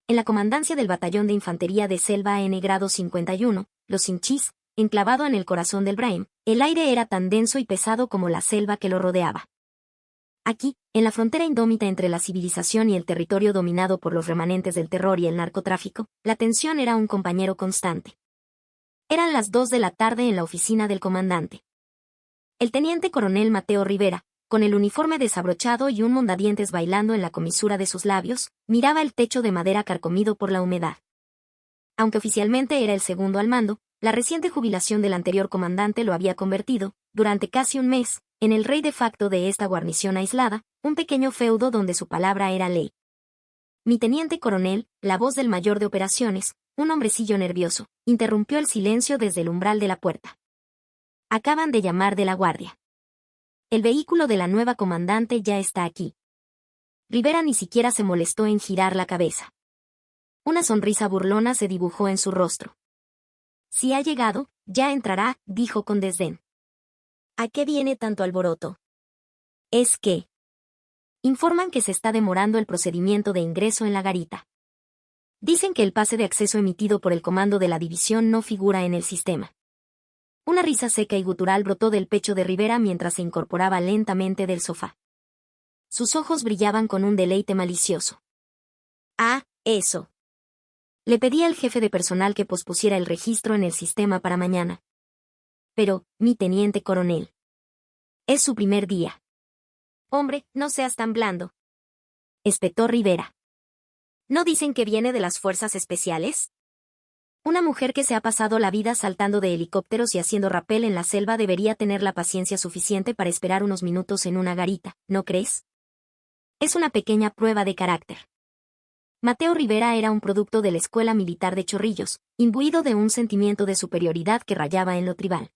En la comandancia del batallón de infantería de selva N grado 51, los Hinchís, enclavado en el corazón del Braem, el aire era tan denso y pesado como la selva que lo rodeaba. Aquí, en la frontera indómita entre la civilización y el territorio dominado por los remanentes del terror y el narcotráfico, la tensión era un compañero constante. Eran las 2 de la tarde en la oficina del comandante. El teniente coronel Mateo Rivera, con el uniforme desabrochado y un mondadientes bailando en la comisura de sus labios, miraba el techo de madera carcomido por la humedad. Aunque oficialmente era el segundo al mando, la reciente jubilación del anterior comandante lo había convertido, durante casi un mes, en el rey de facto de esta guarnición aislada, un pequeño feudo donde su palabra era ley. Mi teniente coronel, la voz del mayor de operaciones, un hombrecillo nervioso, interrumpió el silencio desde el umbral de la puerta. Acaban de llamar de la guardia. El vehículo de la nueva comandante ya está aquí. Rivera ni siquiera se molestó en girar la cabeza. Una sonrisa burlona se dibujó en su rostro. Si ha llegado, ya entrará, dijo con desdén. ¿A qué viene tanto alboroto? Es que informan que se está demorando el procedimiento de ingreso en la garita. Dicen que el pase de acceso emitido por el comando de la división no figura en el sistema. Una risa seca y gutural brotó del pecho de Rivera mientras se incorporaba lentamente del sofá. Sus ojos brillaban con un deleite malicioso. Ah, eso. Le pedí al jefe de personal que pospusiera el registro en el sistema para mañana. Pero, mi teniente coronel. Es su primer día. Hombre, no seas tan blando. Espetó Rivera. ¿No dicen que viene de las fuerzas especiales? Una mujer que se ha pasado la vida saltando de helicópteros y haciendo rapel en la selva debería tener la paciencia suficiente para esperar unos minutos en una garita, ¿no crees? Es una pequeña prueba de carácter. Mateo Rivera era un producto de la Escuela Militar de Chorrillos, imbuido de un sentimiento de superioridad que rayaba en lo tribal.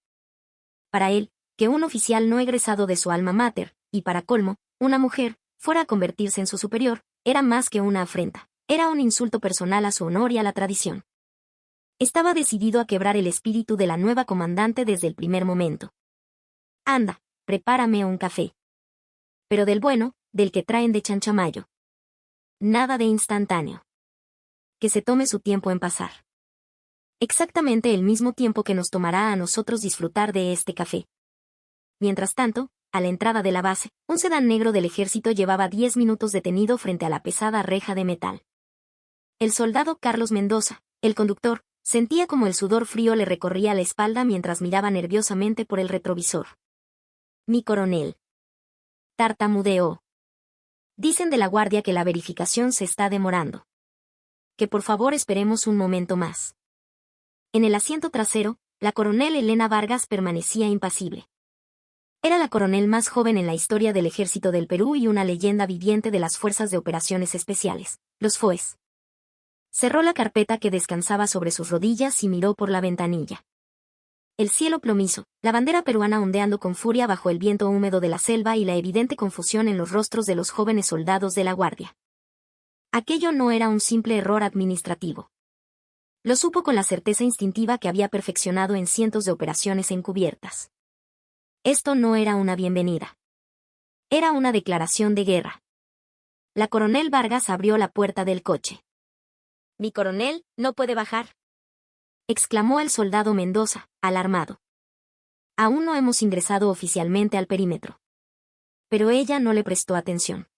Para él, que un oficial no egresado de su alma mater, y para colmo, una mujer, fuera a convertirse en su superior, era más que una afrenta, era un insulto personal a su honor y a la tradición. Estaba decidido a quebrar el espíritu de la nueva comandante desde el primer momento. Anda, prepárame un café. Pero del bueno, del que traen de Chanchamayo. Nada de instantáneo. Que se tome su tiempo en pasar. Exactamente el mismo tiempo que nos tomará a nosotros disfrutar de este café. Mientras tanto, a la entrada de la base, un sedán negro del ejército llevaba 10 minutos detenido frente a la pesada reja de metal. El soldado Carlos Mendoza, el conductor, sentía como el sudor frío le recorría la espalda mientras miraba nerviosamente por el retrovisor. Mi coronel. Tartamudeó. Dicen de la guardia que la verificación se está demorando. Que por favor esperemos un momento más. En el asiento trasero, la coronel Elena Vargas permanecía impasible. Era la coronel más joven en la historia del Ejército del Perú y una leyenda viviente de las Fuerzas de Operaciones Especiales, los FOES. Cerró la carpeta que descansaba sobre sus rodillas y miró por la ventanilla. El cielo plomizo, la bandera peruana ondeando con furia bajo el viento húmedo de la selva y la evidente confusión en los rostros de los jóvenes soldados de la guardia. Aquello no era un simple error administrativo. Lo supo con la certeza instintiva que había perfeccionado en cientos de operaciones encubiertas. Esto no era una bienvenida. Era una declaración de guerra. La coronel Vargas abrió la puerta del coche. «Mi coronel, no puede bajar», exclamó el soldado Mendoza, alarmado. «Aún no hemos ingresado oficialmente al perímetro». Pero ella no le prestó atención.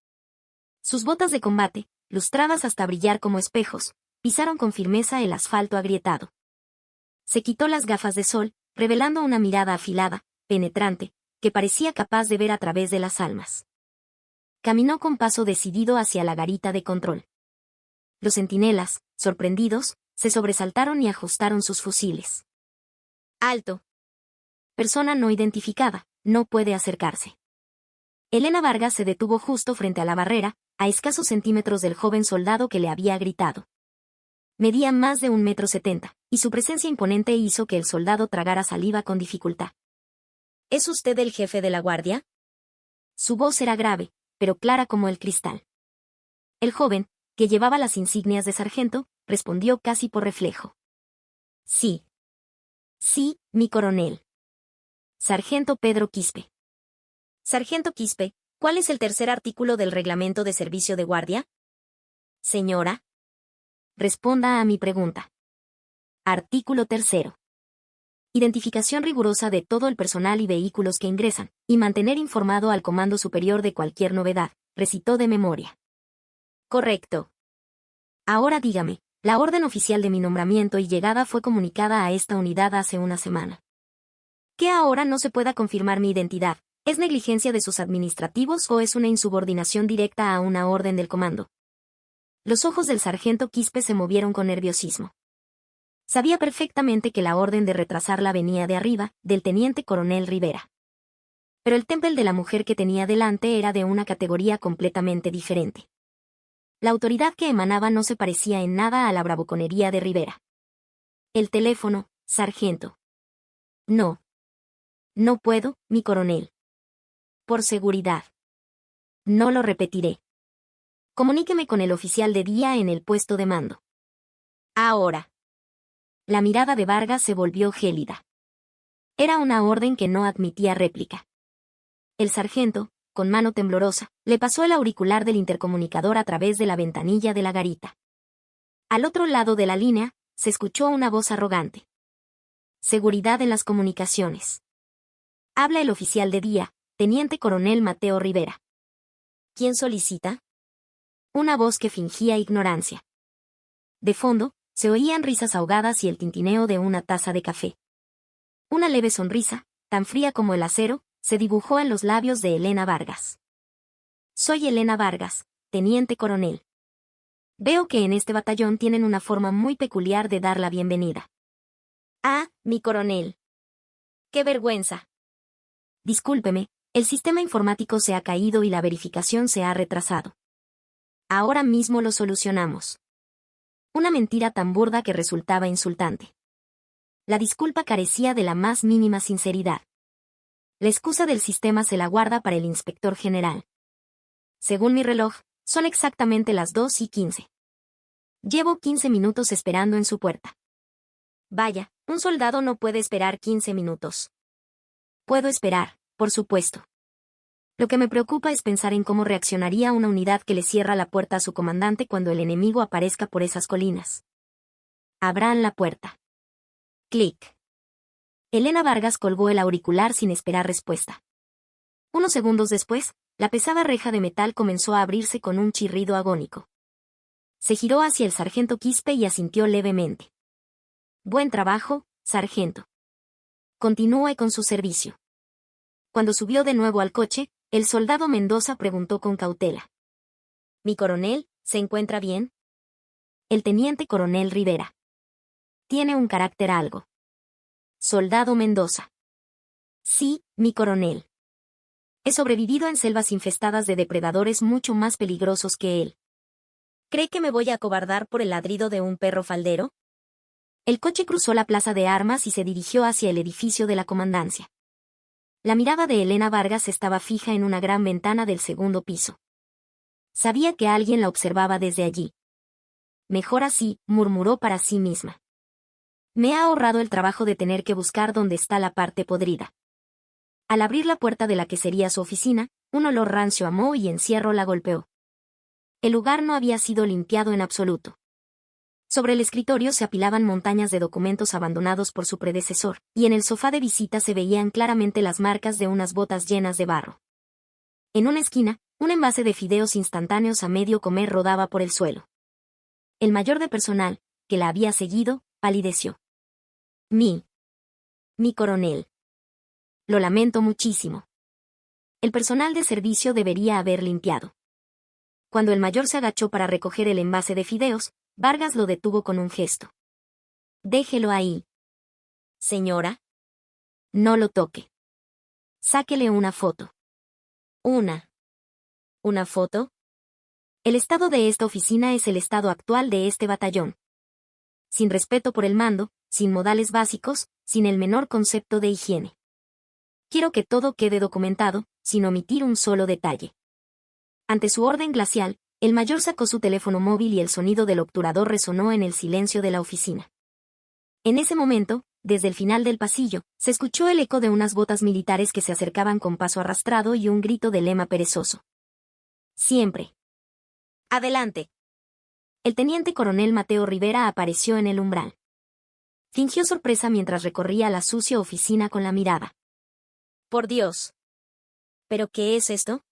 Sus botas de combate, lustradas hasta brillar como espejos, pisaron con firmeza el asfalto agrietado. Se quitó las gafas de sol, revelando una mirada afilada, penetrante, que parecía capaz de ver a través de las almas. Caminó con paso decidido hacia la garita de control. Los centinelas, sorprendidos, se sobresaltaron y ajustaron sus fusiles. «¡Alto! Persona no identificada, no puede acercarse». Elena Vargas se detuvo justo frente a la barrera, a escasos centímetros del joven soldado que le había gritado. Medía más de 1,70 m, y su presencia imponente hizo que el soldado tragara saliva con dificultad. «¿Es usted el jefe de la guardia?». Su voz era grave, pero clara como el cristal. El joven, que llevaba las insignias de sargento, respondió casi por reflejo. «Sí. Sí, mi coronel. Sargento Pedro Quispe». «Sargento Quispe, ¿cuál es el tercer artículo del reglamento de servicio de guardia?». «Señora». responda a mi pregunta. Artículo 3. Identificación rigurosa de todo el personal y vehículos que ingresan, y mantener informado al Comando Superior de cualquier novedad, recitó de memoria. Correcto. Ahora dígame, la orden oficial de mi nombramiento y llegada fue comunicada a esta unidad hace una semana. ¿Que ahora no se pueda confirmar mi identidad? ¿Es negligencia de sus administrativos o es una insubordinación directa a una orden del comando? Los ojos del sargento Quispe se movieron con nerviosismo. Sabía perfectamente que la orden de retrasarla venía de arriba, del teniente coronel Rivera. Pero el temple de la mujer que tenía delante era de una categoría completamente diferente. La autoridad que emanaba no se parecía en nada a la bravuconería de Rivera. El teléfono, sargento. No. No puedo, mi coronel. Por seguridad. No lo repetiré. Comuníqueme con el oficial de día en el puesto de mando. Ahora. La mirada de Vargas se volvió gélida. Era una orden que no admitía réplica. El sargento, con mano temblorosa, le pasó el auricular del intercomunicador a través de la ventanilla de la garita. Al otro lado de la línea, se escuchó una voz arrogante. Seguridad en las comunicaciones. Habla el oficial de día, teniente coronel Mateo Rivera. ¿Quién solicita? Una voz que fingía ignorancia. De fondo, se oían risas ahogadas y el tintineo de una taza de café. Una leve sonrisa, tan fría como el acero, se dibujó en los labios de Elena Vargas. Soy Elena Vargas, teniente coronel. Veo que en este batallón tienen una forma muy peculiar de dar la bienvenida. Ah, mi coronel. ¡Qué vergüenza! Discúlpeme, el sistema informático se ha caído y la verificación se ha retrasado. Ahora mismo lo solucionamos. Una mentira tan burda que resultaba insultante. La disculpa carecía de la más mínima sinceridad. La excusa del sistema se la guarda para el inspector general. Según mi reloj, son exactamente las 2:15. Llevo 15 minutos esperando en su puerta. Vaya, un soldado no puede esperar 15 minutos. Puedo esperar, por supuesto. Lo que me preocupa es pensar en cómo reaccionaría una unidad que le cierra la puerta a su comandante cuando el enemigo aparezca por esas colinas. Abran la puerta. Clic. Elena Vargas colgó el auricular sin esperar respuesta. Unos segundos después, la pesada reja de metal comenzó a abrirse con un chirrido agónico. Se giró hacia el sargento Quispe y asintió levemente. Buen trabajo, sargento. Continúe con su servicio. Cuando subió de nuevo al coche, el soldado Mendoza preguntó con cautela. ¿Mi coronel, se encuentra bien? El teniente coronel Rivera. Tiene un carácter algo. Soldado Mendoza. Sí, mi coronel. He sobrevivido en selvas infestadas de depredadores mucho más peligrosos que él. ¿Cree que me voy a acobardar por el ladrido de un perro faldero? El coche cruzó la plaza de armas y se dirigió hacia el edificio de la comandancia. La mirada de Elena Vargas estaba fija en una gran ventana del segundo piso. Sabía que alguien la observaba desde allí. Mejor así, murmuró para sí misma. Me ha ahorrado el trabajo de tener que buscar dónde está la parte podrida. Al abrir la puerta de la que sería su oficina, un olor rancio amó y encierro la golpeó. El lugar no había sido limpiado en absoluto. Sobre el escritorio se apilaban montañas de documentos abandonados por su predecesor, y en el sofá de visita se veían claramente las marcas de unas botas llenas de barro. En una esquina, un envase de fideos instantáneos a medio comer rodaba por el suelo. El mayor de personal, que la había seguido, palideció. Mi coronel. Lo lamento muchísimo. El personal de servicio debería haber limpiado. Cuando el mayor se agachó para recoger el envase de fideos, Vargas lo detuvo con un gesto. Déjelo ahí. Señora. No lo toque. Sáquele una foto. ¿Una foto? El estado de esta oficina es el estado actual de este batallón. Sin respeto por el mando, sin modales básicos, sin el menor concepto de higiene. Quiero que todo quede documentado, sin omitir un solo detalle. Ante su orden glacial, el mayor sacó su teléfono móvil y el sonido del obturador resonó en el silencio de la oficina. En ese momento, desde el final del pasillo, se escuchó el eco de unas botas militares que se acercaban con paso arrastrado y un grito de lema perezoso. Siempre. Adelante. el teniente coronel Mateo Rivera apareció en el umbral. Fingió sorpresa mientras recorría la sucia oficina con la mirada. Por Dios. ¿Pero qué es esto?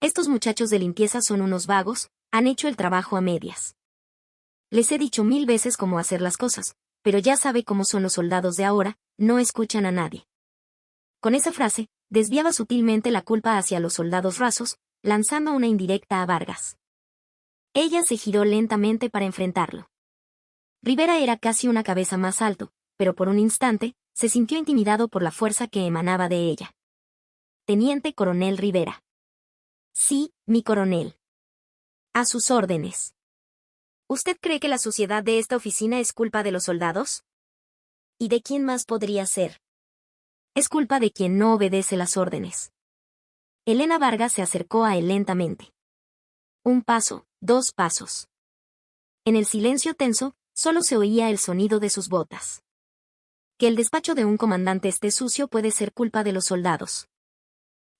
Estos muchachos de limpieza son unos vagos, han hecho el trabajo a medias. Les he dicho 1000 veces cómo hacer las cosas, pero ya sabe cómo son los soldados de ahora, no escuchan a nadie. Con esa frase, desviaba sutilmente la culpa hacia los soldados rasos, lanzando una indirecta a Vargas. Ella se giró lentamente para enfrentarlo. Rivera era casi una cabeza más alto, pero por un instante, se sintió intimidado por la fuerza que emanaba de ella. Teniente coronel Rivera. Sí, mi coronel. A sus órdenes. ¿Usted cree que la suciedad de esta oficina es culpa de los soldados? ¿Y de quién más podría ser? Es culpa de quien no obedece las órdenes. Elena Vargas se acercó a él lentamente. Un paso, 2 pasos. En el silencio tenso, solo se oía el sonido de sus botas. Que el despacho de un comandante esté sucio puede ser culpa de los soldados.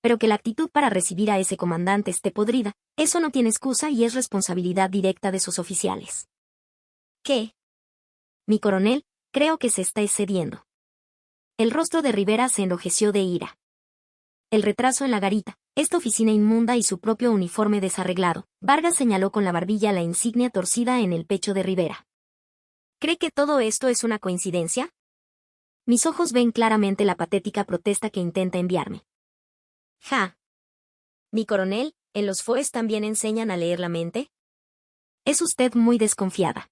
Pero que la actitud para recibir a ese comandante esté podrida, eso no tiene excusa y es responsabilidad directa de sus oficiales. ¿Qué? Mi coronel, creo que se está excediendo. El rostro de Rivera se enrojeció de ira. El retraso en la garita, esta oficina inmunda y su propio uniforme desarreglado. Vargas señaló con la barbilla la insignia torcida en el pecho de Rivera. ¿Cree que todo esto es una coincidencia? Mis ojos ven claramente la patética protesta que intenta enviarme. Ja. Mi coronel, ¿en los FOES también enseñan a leer la mente? Es usted muy desconfiada.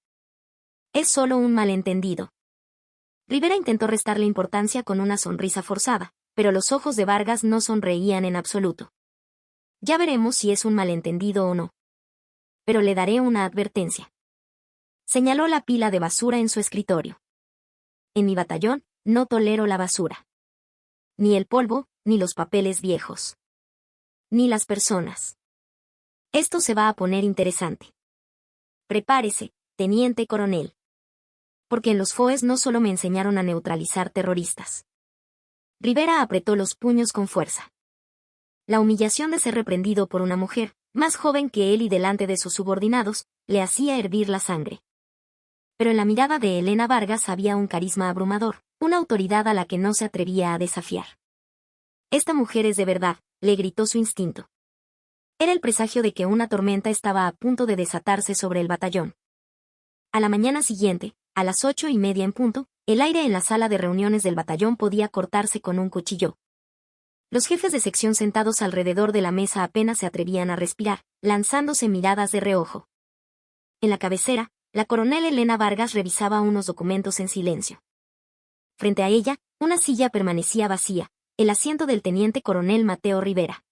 Es solo un malentendido. Rivera intentó restarle importancia con una sonrisa forzada, pero los ojos de Vargas no sonreían en absoluto. Ya veremos si es un malentendido o no. Pero le daré una advertencia. Señaló la pila de basura en su escritorio. En mi batallón, no tolero la basura. Ni el polvo, ni los papeles viejos. Ni las personas. Esto se va a poner interesante. Prepárese, teniente coronel. Porque en los FOES no solo me enseñaron a neutralizar terroristas. Rivera apretó los puños con fuerza. La humillación de ser reprendido por una mujer, más joven que él y delante de sus subordinados, le hacía hervir la sangre. Pero en la mirada de Elena Vargas había un carisma abrumador, una autoridad a la que no se atrevía a desafiar. Esta mujer es de verdad, le gritó su instinto. Era el presagio de que una tormenta estaba a punto de desatarse sobre el batallón. A la mañana siguiente, a las 8:30 en punto, el aire en la sala de reuniones del batallón podía cortarse con un cuchillo. Los jefes de sección sentados alrededor de la mesa apenas se atrevían a respirar, lanzándose miradas de reojo. En la cabecera, la coronel Elena Vargas revisaba unos documentos en silencio. Frente a ella, una silla permanecía vacía, el asiento del teniente coronel Mateo Rivera.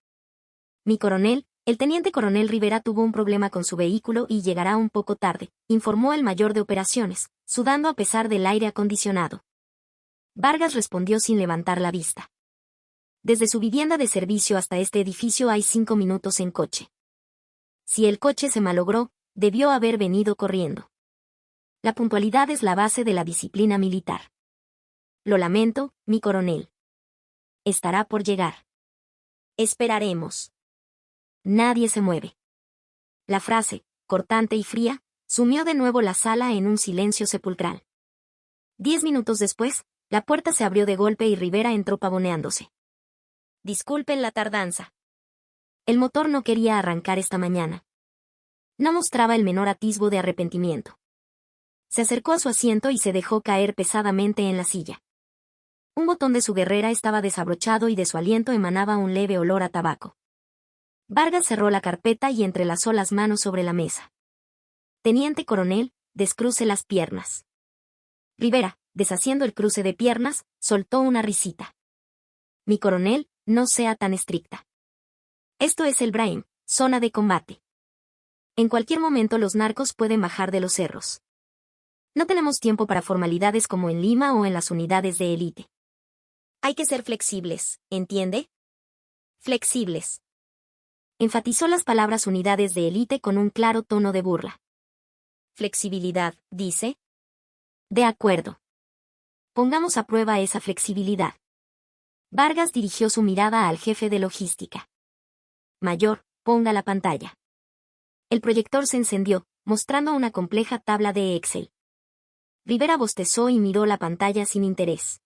Mi coronel, el teniente coronel Rivera tuvo un problema con su vehículo y llegará un poco tarde, informó el mayor de operaciones, sudando a pesar del aire acondicionado. Vargas respondió sin levantar la vista. Desde su vivienda de servicio hasta este edificio hay 5 minutos en coche. Si el coche se malogró, debió haber venido corriendo. La puntualidad es la base de la disciplina militar. Lo lamento, mi coronel. Estará por llegar. Esperaremos. Nadie se mueve. La frase, cortante y fría, sumió de nuevo la sala en un silencio sepulcral. 10 minutos después, la puerta se abrió de golpe y Rivera entró pavoneándose. Disculpen la tardanza. El motor no quería arrancar esta mañana. No mostraba el menor atisbo de arrepentimiento. Se acercó a su asiento y se dejó caer pesadamente en la silla. Un botón de su guerrera estaba desabrochado y de su aliento emanaba un leve olor a tabaco. Vargas cerró la carpeta y entrelazó las manos sobre la mesa. Teniente coronel, descruce las piernas. Rivera, deshaciendo el cruce de piernas, soltó una risita. Mi coronel, no sea tan estricta. Esto es el Brain, zona de combate. En cualquier momento los narcos pueden bajar de los cerros. No tenemos tiempo para formalidades como en Lima o en las unidades de élite. Hay que ser flexibles, ¿entiende? Flexibles. Enfatizó las palabras unidades de élite con un claro tono de burla. Flexibilidad, dice. De acuerdo. Pongamos a prueba esa flexibilidad. Vargas dirigió su mirada al jefe de logística. Mayor, ponga la pantalla. El proyector se encendió, mostrando una compleja tabla de Excel. Rivera bostezó y miró la pantalla sin interés.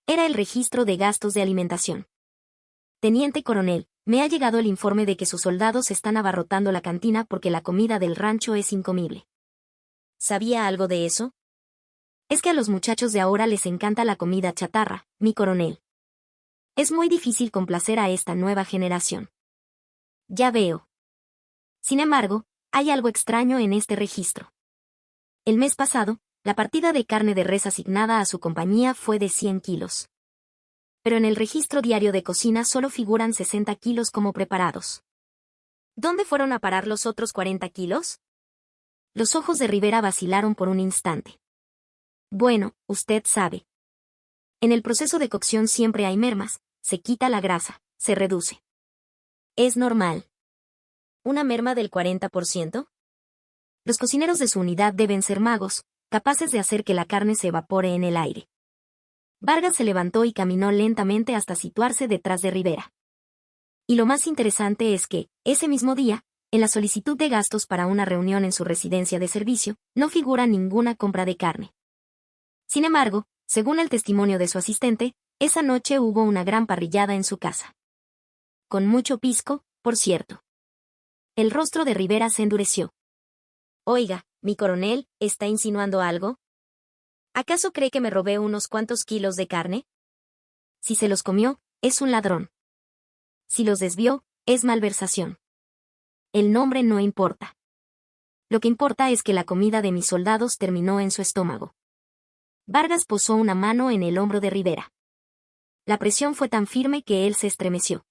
Era el registro de gastos de alimentación. Teniente coronel, me ha llegado el informe de que sus soldados están abarrotando la cantina porque la comida del rancho es incomible. ¿Sabía algo de eso? Es que a los muchachos de ahora les encanta la comida chatarra, mi coronel. Es muy difícil complacer a esta nueva generación. Ya veo. Sin embargo, hay algo extraño en este registro. El mes pasado, la partida de carne de res asignada a su compañía fue de 100 kilos. Pero en el registro diario de cocina solo figuran 60 kilos como preparados. ¿Dónde fueron a parar los otros 40 kilos? Los ojos de Rivera vacilaron por un instante. Bueno, usted sabe. En el proceso de cocción siempre hay mermas, se quita la grasa, se reduce. Es normal. ¿Una merma del 40%? Los cocineros de su unidad deben ser magos, capaces de hacer que la carne se evapore en el aire. Vargas se levantó y caminó lentamente hasta situarse detrás de Rivera. Y lo más interesante es que, ese mismo día, en la solicitud de gastos para una reunión en su residencia de servicio, no figura ninguna compra de carne. Sin embargo, según el testimonio de su asistente, esa noche hubo una gran parrillada en su casa. Con mucho pisco, por cierto. El rostro de Rivera se endureció. Oiga, mi coronel, ¿está insinuando algo? ¿Acaso cree que me robé unos cuantos kilos de carne? Si se los comió, es un ladrón. Si los desvió, es malversación. El nombre no importa. Lo que importa es que la comida de mis soldados terminó en su estómago. Vargas posó una mano en el hombro de Rivera. La presión fue tan firme que él se estremeció.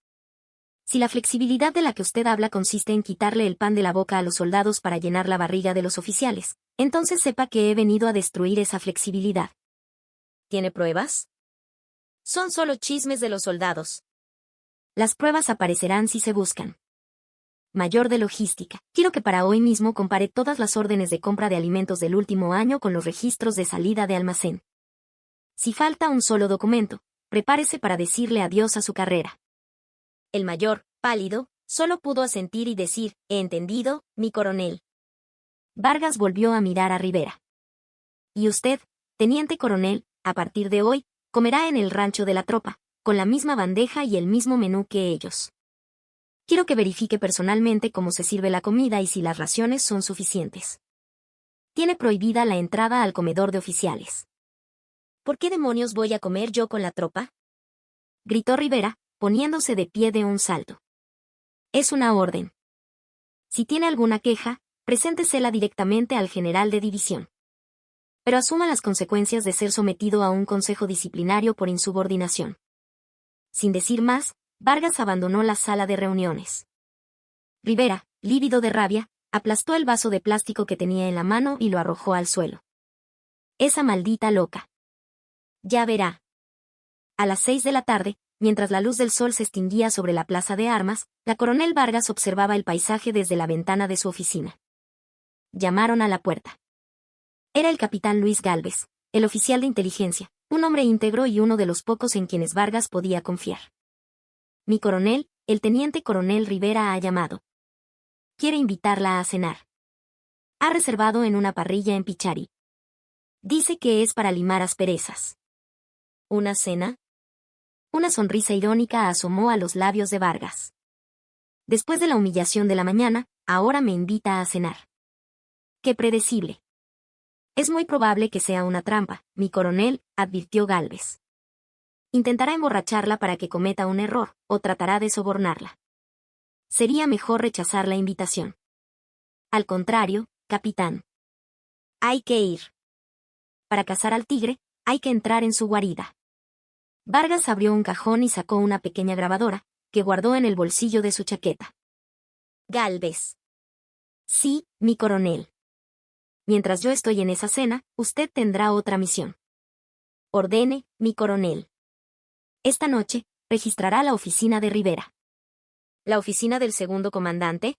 Si la flexibilidad de la que usted habla consiste en quitarle el pan de la boca a los soldados para llenar la barriga de los oficiales, entonces sepa que he venido a destruir esa flexibilidad. ¿Tiene pruebas? Son solo chismes de los soldados. Las pruebas aparecerán si se buscan. Mayor de logística. Quiero que para hoy mismo compare todas las órdenes de compra de alimentos del último año con los registros de salida de almacén. Si falta un solo documento, prepárese para decirle adiós a su carrera. El mayor, pálido, solo pudo asentir y decir, he entendido, mi coronel. Vargas volvió a mirar a Rivera. Y usted, teniente coronel, a partir de hoy, comerá en el rancho de la tropa, con la misma bandeja y el mismo menú que ellos. Quiero que verifique personalmente cómo se sirve la comida y si las raciones son suficientes. Tiene prohibida la entrada al comedor de oficiales. ¿Por qué demonios voy a comer yo con la tropa? Gritó Rivera, poniéndose de pie de un salto. Es una orden. Si tiene alguna queja, preséntesela directamente al general de división. Pero asuma las consecuencias de ser sometido a un consejo disciplinario por insubordinación. Sin decir más, Vargas abandonó la sala de reuniones. Rivera, lívido de rabia, aplastó el vaso de plástico que tenía en la mano y lo arrojó al suelo. Esa maldita loca. Ya verá. A las 6 de la tarde, mientras la luz del sol se extinguía sobre la plaza de armas, la coronel Vargas observaba el paisaje desde la ventana de su oficina. Llamaron a la puerta. Era el capitán Luis Gálvez, el oficial de inteligencia, un hombre íntegro y uno de los pocos en quienes Vargas podía confiar. Mi coronel, el teniente coronel Rivera ha llamado. Quiere invitarla a cenar. Ha reservado en una parrilla en Pichari. Dice que es para limar asperezas. ¿Una cena? Una sonrisa irónica asomó a los labios de Vargas. Después de la humillación de la mañana, ahora me invita a cenar. ¡Qué predecible! Es muy probable que sea una trampa, mi coronel, advirtió Gálvez. Intentará emborracharla para que cometa un error, o tratará de sobornarla. Sería mejor rechazar la invitación. Al contrario, capitán. Hay que ir. Para cazar al tigre, hay que entrar en su guarida. Vargas abrió un cajón y sacó una pequeña grabadora, que guardó en el bolsillo de su chaqueta. Gálvez. Sí, mi coronel. Mientras yo estoy en esa cena, usted tendrá otra misión. Ordene, mi coronel. Esta noche, registrará la oficina de Rivera. ¿La oficina del segundo comandante?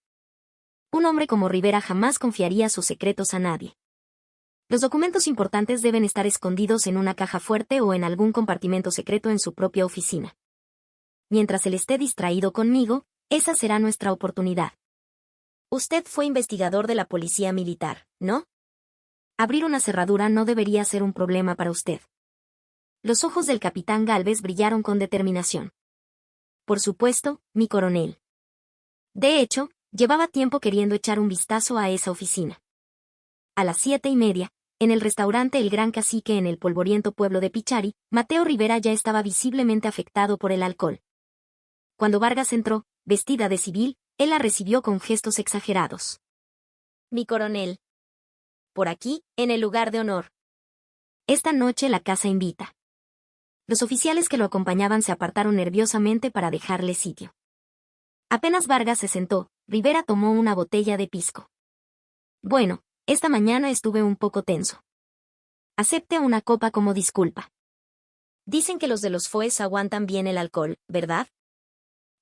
Un hombre como Rivera jamás confiaría sus secretos a nadie. Los documentos importantes deben estar escondidos en una caja fuerte o en algún compartimento secreto en su propia oficina. Mientras él esté distraído conmigo, esa será nuestra oportunidad. Usted fue investigador de la policía militar, ¿no? Abrir una cerradura no debería ser un problema para usted. Los ojos del capitán Gálvez brillaron con determinación. Por supuesto, mi coronel. De hecho, llevaba tiempo queriendo echar un vistazo a esa oficina. A las 7:30, en el restaurante El Gran Cacique en el polvoriento pueblo de Pichari, Mateo Rivera ya estaba visiblemente afectado por el alcohol. Cuando Vargas entró, vestida de civil, él la recibió con gestos exagerados. Mi coronel. Por aquí, en el lugar de honor. Esta noche la casa invita. Los oficiales que lo acompañaban se apartaron nerviosamente para dejarle sitio. Apenas Vargas se sentó, Rivera tomó una botella de pisco. Bueno, esta mañana estuve un poco tenso. Acepte una copa como disculpa. Dicen que los de los FOES aguantan bien el alcohol, ¿verdad?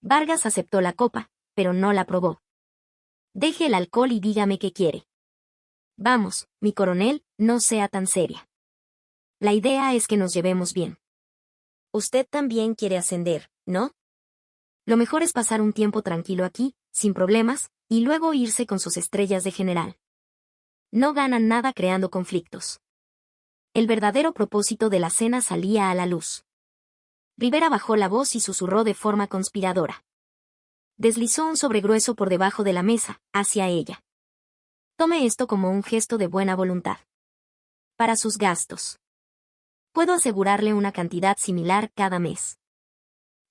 Vargas aceptó la copa, pero no la probó. Deje el alcohol y dígame qué quiere. Vamos, mi coronel, no sea tan seria. La idea es que nos llevemos bien. Usted también quiere ascender, ¿no? Lo mejor es pasar un tiempo tranquilo aquí, sin problemas, y luego irse con sus estrellas de general. No ganan nada creando conflictos. El verdadero propósito de la cena salía a la luz. Rivera bajó la voz y susurró de forma conspiradora. Deslizó un sobregrueso por debajo de la mesa, hacia ella. Tome esto como un gesto de buena voluntad. Para sus gastos. Puedo asegurarle una cantidad similar cada mes.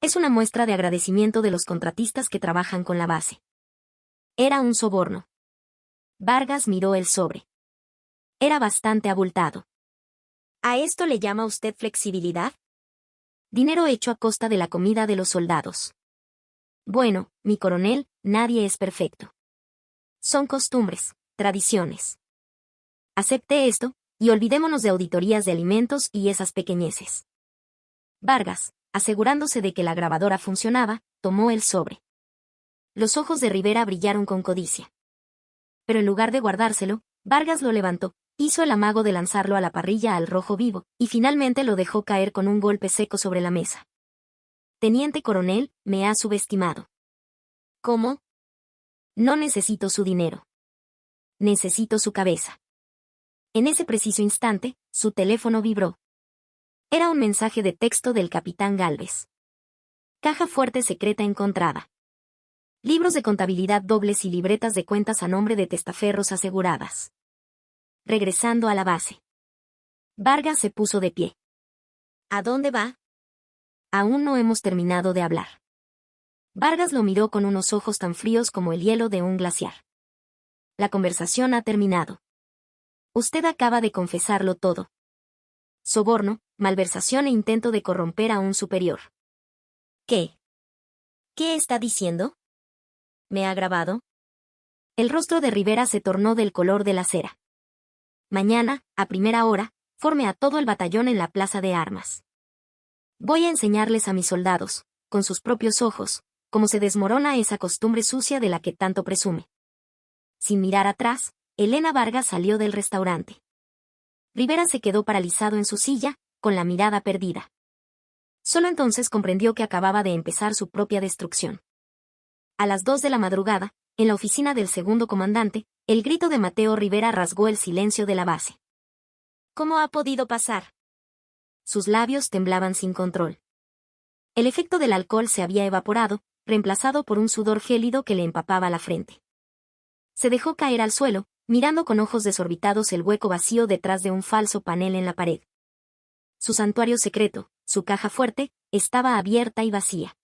Es una muestra de agradecimiento de los contratistas que trabajan con la base. Era un soborno. Vargas miró el sobre. Era bastante abultado. ¿A esto le llama usted flexibilidad? Dinero hecho a costa de la comida de los soldados. Bueno, mi coronel, nadie es perfecto. Son costumbres, tradiciones. Acepte esto, y olvidémonos de auditorías de alimentos y esas pequeñeces. Vargas, asegurándose de que la grabadora funcionaba, tomó el sobre. Los ojos de Rivera brillaron con codicia. Pero en lugar de guardárselo, Vargas lo levantó, hizo el amago de lanzarlo a la parrilla al rojo vivo, y finalmente lo dejó caer con un golpe seco sobre la mesa. Teniente coronel, me ha subestimado. ¿Cómo? No necesito su dinero. Necesito su cabeza. En ese preciso instante, su teléfono vibró. Era un mensaje de texto del capitán Gálvez. Caja fuerte secreta encontrada. Libros de contabilidad dobles y libretas de cuentas a nombre de testaferros aseguradas. Regresando a la base. Vargas se puso de pie. ¿A dónde va? Aún no hemos terminado de hablar. Vargas lo miró con unos ojos tan fríos como el hielo de un glaciar. La conversación ha terminado. Usted acaba de confesarlo todo. Soborno, malversación e intento de corromper a un superior. ¿Qué? ¿Qué está diciendo? ¿Me ha grabado? El rostro de Rivera se tornó del color de la cera. Mañana, a primera hora, forme a todo el batallón en la plaza de armas. Voy a enseñarles a mis soldados, con sus propios ojos, cómo se desmorona esa costumbre sucia de la que tanto presume. Sin mirar atrás, Elena Vargas salió del restaurante. Rivera se quedó paralizado en su silla, con la mirada perdida. Solo entonces comprendió que acababa de empezar su propia destrucción. A las 2 de la madrugada, en la oficina del segundo comandante, el grito de Mateo Rivera rasgó el silencio de la base. ¿Cómo ha podido pasar? Sus labios temblaban sin control. El efecto del alcohol se había evaporado, reemplazado por un sudor gélido que le empapaba la frente. Se dejó caer al suelo, mirando con ojos desorbitados el hueco vacío detrás de un falso panel en la pared. Su santuario secreto, su caja fuerte, estaba abierta y vacía.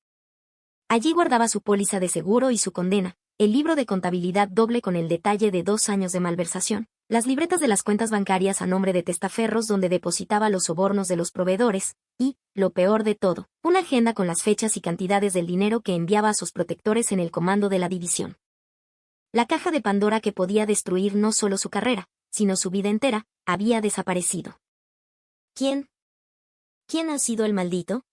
Allí guardaba su póliza de seguro y su condena, el libro de contabilidad doble con el detalle de 2 años de malversación, las libretas de las cuentas bancarias a nombre de testaferros donde depositaba los sobornos de los proveedores, y, lo peor de todo, una agenda con las fechas y cantidades del dinero que enviaba a sus protectores en el comando de la división. La caja de Pandora que podía destruir no solo su carrera, sino su vida entera, había desaparecido. ¿Quién? ¿Quién ha sido el maldito?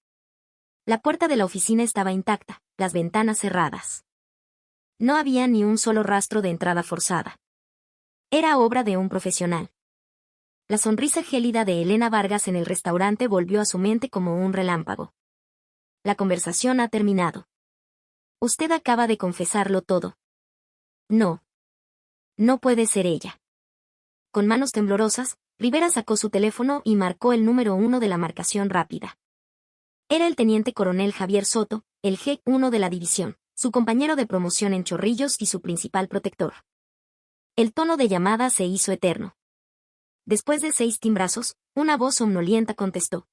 La puerta de la oficina estaba intacta, las ventanas cerradas. No había ni un solo rastro de entrada forzada. Era obra de un profesional. La sonrisa gélida de Elena Vargas en el restaurante volvió a su mente como un relámpago. La conversación ha terminado. Usted acaba de confesarlo todo. No, No puede ser ella. Con manos temblorosas, Rivera sacó su teléfono y marcó el número 1 de la marcación rápida. Era el teniente coronel Javier Soto, el G1 de la división, su compañero de promoción en Chorrillos y su principal protector. El tono de llamada se hizo eterno. Después de 6 timbrazos, una voz somnolienta contestó.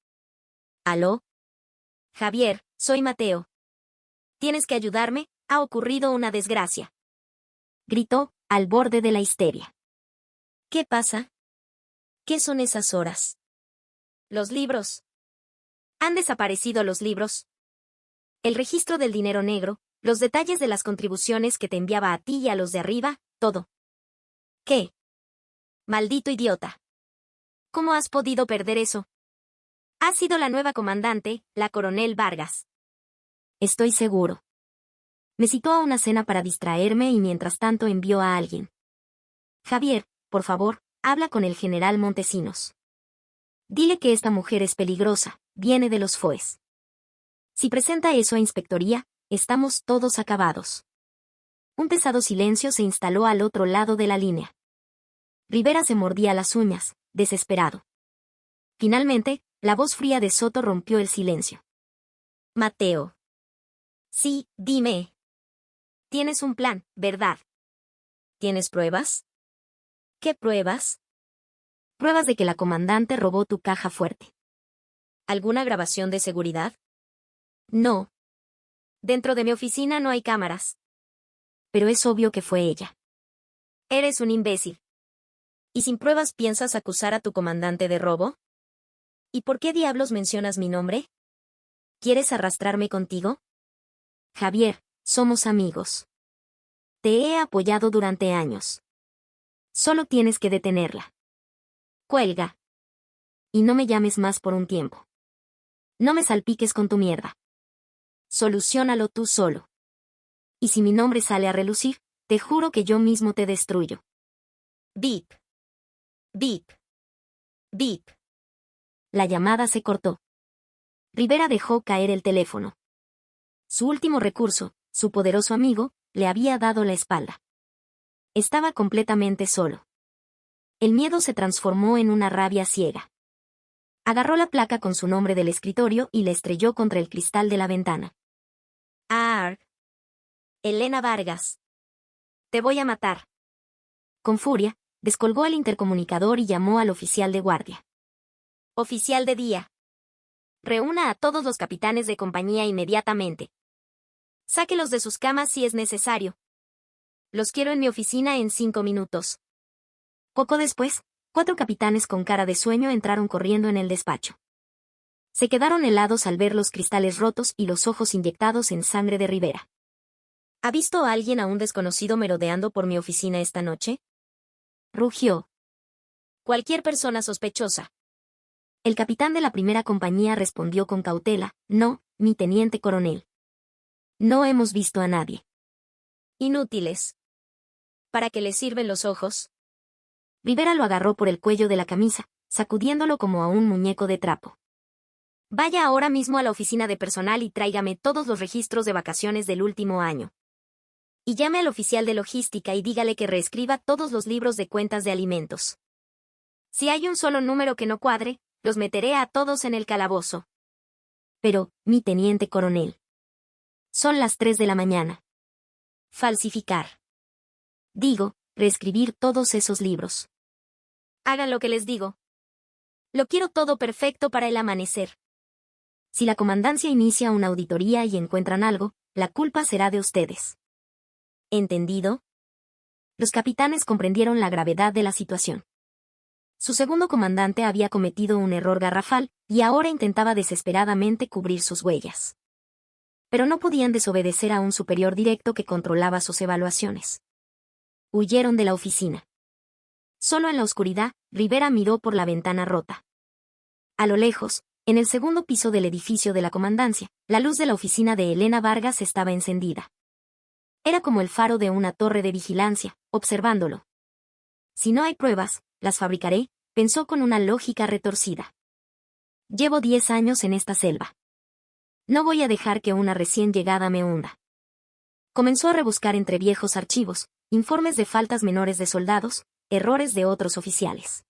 ¿Aló? Javier, soy Mateo. Tienes que ayudarme, ha ocurrido una desgracia. Gritó, al borde de la histeria. ¿Qué pasa? ¿Qué son esas horas? Los libros. Han desaparecido los libros. El registro del dinero negro, los detalles de las contribuciones que te enviaba a ti y a los de arriba, todo. ¿Qué? Maldito idiota. ¿Cómo has podido perder eso? Ha sido la nueva comandante, la coronel Vargas. Estoy seguro. Me citó a una cena para distraerme y mientras tanto envió a alguien. Javier, por favor, habla con el general Montesinos. Dile que esta mujer es peligrosa, viene de los FOES. Si presenta eso a inspectoría, estamos todos acabados. Un pesado silencio se instaló al otro lado de la línea. Rivera se mordía las uñas, desesperado. Finalmente, la voz fría de Soto rompió el silencio. Mateo. Sí, dime. Tienes un plan, ¿verdad? ¿Tienes pruebas? ¿Qué pruebas? Pruebas de que la comandante robó tu caja fuerte. ¿Alguna grabación de seguridad? No. Dentro de mi oficina no hay cámaras. Pero es obvio que fue ella. Eres un imbécil. ¿Y sin pruebas piensas acusar a tu comandante de robo? ¿Y por qué diablos mencionas mi nombre? ¿Quieres arrastrarme contigo? Javier, somos amigos. Te he apoyado durante años. Solo tienes que detenerla. Cuelga. Y no me llames más por un tiempo. No me salpiques con tu mierda. Soluciónalo tú solo. Y si mi nombre sale a relucir, te juro que yo mismo te destruyo. Bip. Bip. Bip. La llamada se cortó. Rivera dejó caer el teléfono. Su último recurso, su poderoso amigo, le había dado la espalda. Estaba completamente solo. El miedo se transformó en una rabia ciega. Agarró la placa con su nombre del escritorio y le estrelló contra el cristal de la ventana. ¡Arg! Elena Vargas. Te voy a matar. Con furia, descolgó el intercomunicador y llamó al oficial de guardia. Oficial de día. Reúna a todos los capitanes de compañía inmediatamente. Sáquelos de sus camas si es necesario. Los quiero en mi oficina en 5 minutos. Poco después, 4 capitanes con cara de sueño entraron corriendo en el despacho. Se quedaron helados al ver los cristales rotos y los ojos inyectados en sangre de Rivera. ¿Ha visto a alguien a un desconocido merodeando por mi oficina esta noche? Rugió. Cualquier persona sospechosa. El capitán de la primera compañía respondió con cautela, no, mi teniente coronel. No hemos visto a nadie. Inútiles. ¿Para qué les sirven los ojos? Rivera lo agarró por el cuello de la camisa, sacudiéndolo como a un muñeco de trapo. Vaya ahora mismo a la oficina de personal y tráigame todos los registros de vacaciones del último año. Y llame al oficial de logística y dígale que reescriba todos los libros de cuentas de alimentos. Si hay un solo número que no cuadre, los meteré a todos en el calabozo. Pero, mi teniente coronel. Son las 3 de la mañana. Falsificar. Digo, reescribir todos esos libros. Hagan lo que les digo. Lo quiero todo perfecto para el amanecer. Si la comandancia inicia una auditoría y encuentran algo, la culpa será de ustedes. ¿Entendido? Los capitanes comprendieron la gravedad de la situación. Su segundo comandante había cometido un error garrafal, y ahora intentaba desesperadamente cubrir sus huellas. Pero no podían desobedecer a un superior directo que controlaba sus evaluaciones. Huyeron de la oficina. Solo en la oscuridad, Rivera miró por la ventana rota. A lo lejos, en el segundo piso del edificio de la comandancia, la luz de la oficina de Elena Vargas estaba encendida. Era como el faro de una torre de vigilancia, observándolo. Si no hay pruebas, las fabricaré, pensó con una lógica retorcida. Llevo 10 años en esta selva. No voy a dejar que una recién llegada me hunda. Comenzó a rebuscar entre viejos archivos, informes de faltas menores de soldados, errores de otros oficiales.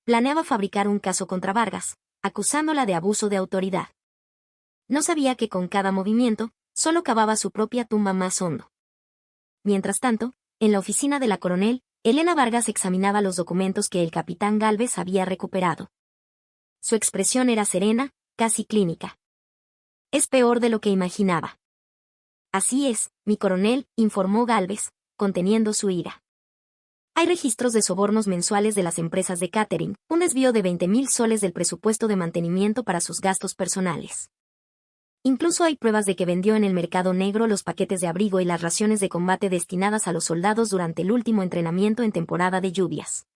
Planeaba fabricar un caso contra Vargas, acusándola de abuso de autoridad. No sabía que con cada movimiento, solo cavaba su propia tumba más hondo. Mientras tanto, en la oficina de la coronel, Elena Vargas examinaba los documentos que el capitán Gálvez había recuperado. Su expresión era serena, casi clínica. Es peor de lo que imaginaba. Así es, mi coronel, informó Gálvez, conteniendo su ira. Hay registros de sobornos mensuales de las empresas de catering, un desvío de 20.000 soles del presupuesto de mantenimiento para sus gastos personales. Incluso hay pruebas de que vendió en el mercado negro los paquetes de abrigo y las raciones de combate destinadas a los soldados durante el último entrenamiento en temporada de lluvias.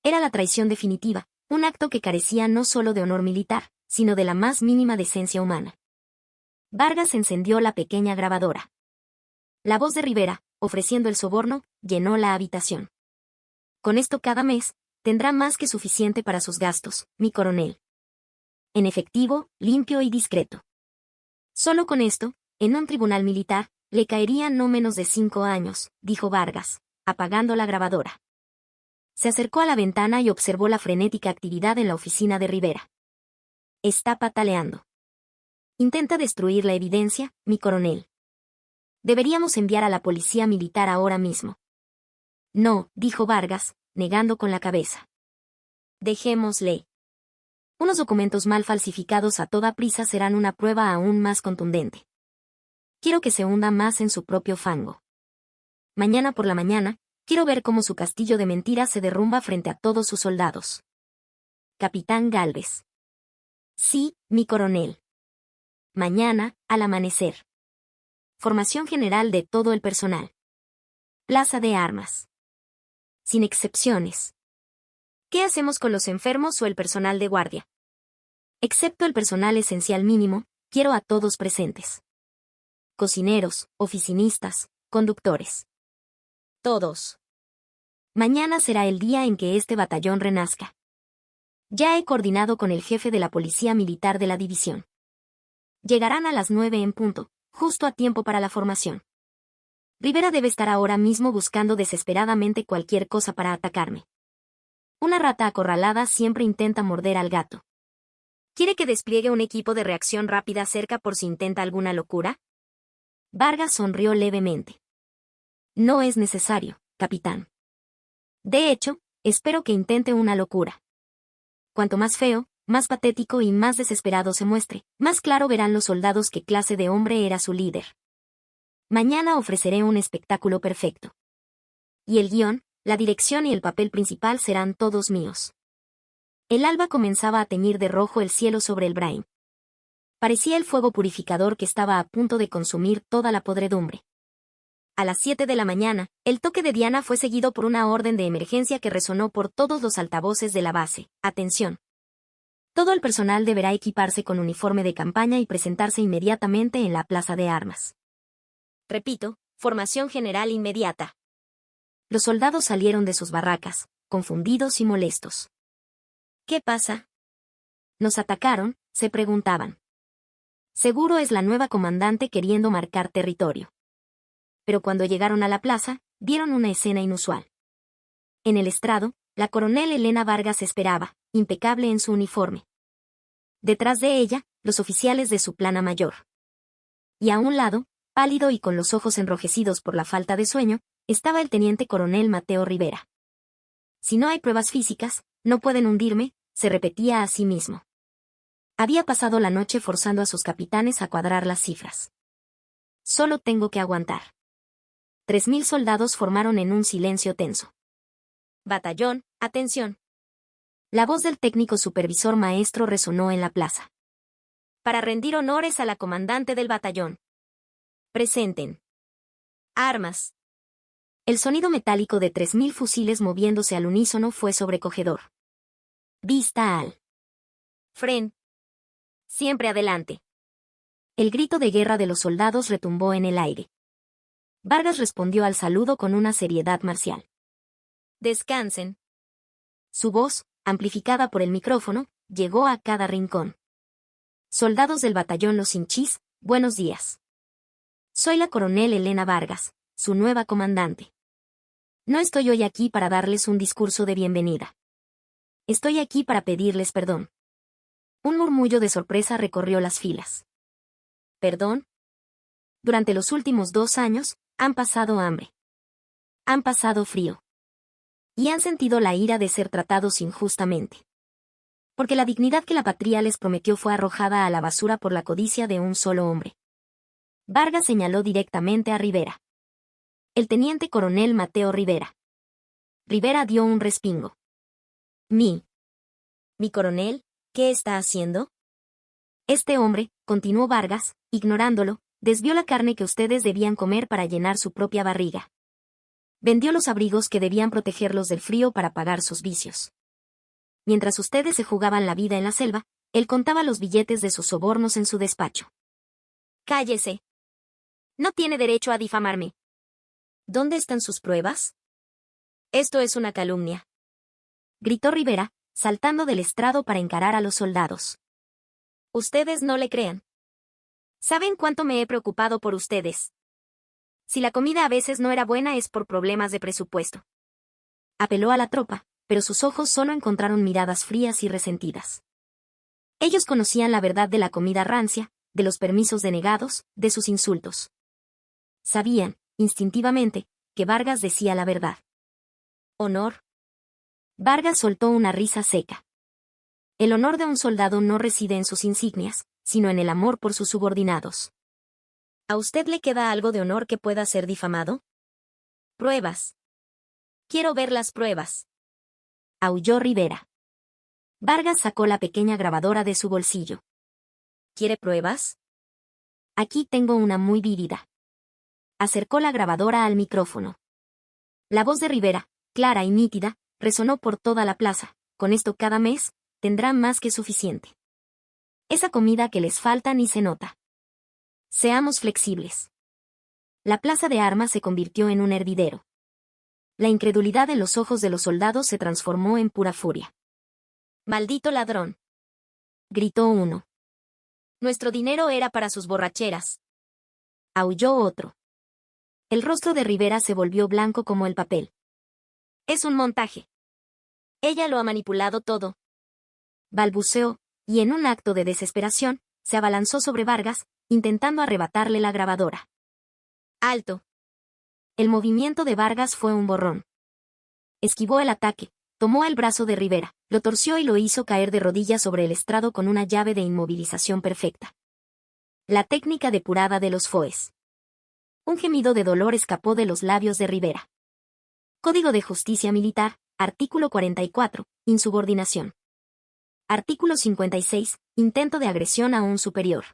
Era la traición definitiva, un acto que carecía no solo de honor militar, sino de la más mínima decencia humana. Vargas encendió la pequeña grabadora. La voz de Rivera, ofreciendo el soborno, llenó la habitación. Con esto cada mes, tendrá más que suficiente para sus gastos, mi coronel. En efectivo, limpio y discreto. Solo con esto, en un tribunal militar, le caerían no menos de 5 años, dijo Vargas, apagando la grabadora. Se acercó a la ventana y observó la frenética actividad en la oficina de Rivera. Está pataleando. Intenta destruir la evidencia, mi coronel. Deberíamos enviar a la policía militar ahora mismo. No, dijo Vargas, negando con la cabeza. Dejémosle. Unos documentos mal falsificados a toda prisa serán una prueba aún más contundente. Quiero que se hunda más en su propio fango. Mañana por la mañana, quiero ver cómo su castillo de mentiras se derrumba frente a todos sus soldados. Capitán Gálvez. Sí, mi coronel. Mañana, al amanecer. Formación general de todo el personal. Plaza de armas. Sin excepciones. ¿Qué hacemos con los enfermos o el personal de guardia? Excepto el personal esencial mínimo, quiero a todos presentes. Cocineros, oficinistas, conductores. Todos. Mañana será el día en que este batallón renazca. Ya he coordinado con el jefe de la policía militar de la división. Llegarán a las 9 en punto, justo a tiempo para la formación. Rivera debe estar ahora mismo buscando desesperadamente cualquier cosa para atacarme. Una rata acorralada siempre intenta morder al gato. ¿Quiere que despliegue un equipo de reacción rápida cerca por si intenta alguna locura? Vargas sonrió levemente. No es necesario, capitán. De hecho, espero que intente una locura. Cuanto más feo, más patético y más desesperado se muestre, más claro verán los soldados qué clase de hombre era su líder. Mañana ofreceré un espectáculo perfecto. Y el guión, la dirección y el papel principal serán todos míos. El alba comenzaba a teñir de rojo el cielo sobre el Brain. Parecía el fuego purificador que estaba a punto de consumir toda la podredumbre. A las 7 de la mañana, el toque de Diana fue seguido por una orden de emergencia que resonó por todos los altavoces de la base. Atención. Todo el personal deberá equiparse con uniforme de campaña y presentarse inmediatamente en la plaza de armas. Repito, formación general inmediata. Los soldados salieron de sus barracas, confundidos y molestos. ¿Qué pasa? ¿Nos atacaron?, se preguntaban. Seguro es la nueva comandante queriendo marcar territorio. Pero cuando llegaron a la plaza, vieron una escena inusual. En el estrado, la coronel Elena Vargas esperaba, impecable en su uniforme. Detrás de ella, los oficiales de su plana mayor. Y a un lado, pálido y con los ojos enrojecidos por la falta de sueño, estaba el teniente coronel Mateo Rivera. Si no hay pruebas físicas, no pueden hundirme, se repetía a sí mismo. Había pasado la noche forzando a sus capitanes a cuadrar las cifras. Solo tengo que aguantar. 3.000 soldados formaron en un silencio tenso. Batallón, atención. La voz del técnico supervisor maestro resonó en la plaza. Para rendir honores a la comandante del batallón. Presenten. Armas. El sonido metálico de 3.000 fusiles moviéndose al unísono fue sobrecogedor. Vista al frente. Siempre adelante. El grito de guerra de los soldados retumbó en el aire. Vargas respondió al saludo con una seriedad marcial. Descansen. Su voz, amplificada por el micrófono, llegó a cada rincón. Soldados del batallón Los Hinchís, buenos días. Soy la coronel Elena Vargas, su nueva comandante. No estoy hoy aquí para darles un discurso de bienvenida. Estoy aquí para pedirles perdón. Un murmullo de sorpresa recorrió las filas. ¿Perdón? Durante los últimos 2 años, han pasado hambre. Han pasado frío. Y han sentido la ira de ser tratados injustamente. Porque la dignidad que la patria les prometió fue arrojada a la basura por la codicia de un solo hombre. Vargas señaló directamente a Rivera. El teniente coronel Mateo Rivera. Rivera dio un respingo. ¿Mi coronel, qué está haciendo? Este hombre, continuó Vargas, ignorándolo, desvió la carne que ustedes debían comer para llenar su propia barriga. Vendió los abrigos que debían protegerlos del frío para pagar sus vicios. Mientras ustedes se jugaban la vida en la selva, él contaba los billetes de sus sobornos en su despacho. Cállese. No tiene derecho a difamarme. ¿Dónde están sus pruebas? Esto es una calumnia. Gritó Rivera, saltando del estrado para encarar a los soldados. Ustedes no le crean. ¿Saben cuánto me he preocupado por ustedes? Si la comida a veces no era buena es por problemas de presupuesto. Apeló a la tropa, pero sus ojos solo encontraron miradas frías y resentidas. Ellos conocían la verdad de la comida rancia, de los permisos denegados, de sus insultos. Sabían, instintivamente, que Vargas decía la verdad. ¿Honor? Vargas soltó una risa seca. El honor de un soldado no reside en sus insignias, sino en el amor por sus subordinados. ¿A usted le queda algo de honor que pueda ser difamado? Pruebas. Quiero ver las pruebas. Aulló Rivera. Vargas sacó la pequeña grabadora de su bolsillo. ¿Quiere pruebas? Aquí tengo una muy vívida. Acercó la grabadora al micrófono. La voz de Rivera, clara y nítida, resonó por toda la plaza. Con esto cada mes, tendrán más que suficiente. Esa comida que les falta ni se nota. Seamos flexibles. La plaza de armas se convirtió en un hervidero. La incredulidad en los ojos de los soldados se transformó en pura furia. ¡Maldito ladrón!, gritó uno. Nuestro dinero era para sus borracheras. Aulló otro. El rostro de Rivera se volvió blanco como el papel. Es un montaje. Ella lo ha manipulado todo. Balbuceó, y en un acto de desesperación, se abalanzó sobre Vargas, intentando arrebatarle la grabadora. ¡Alto! El movimiento de Vargas fue un borrón. Esquivó el ataque, tomó el brazo de Rivera, lo torció y lo hizo caer de rodillas sobre el estrado con una llave de inmovilización perfecta. La técnica depurada de los foes. Un gemido de dolor escapó de los labios de Rivera. Código de Justicia Militar, artículo 44, insubordinación. Artículo 56, intento de agresión a un superior.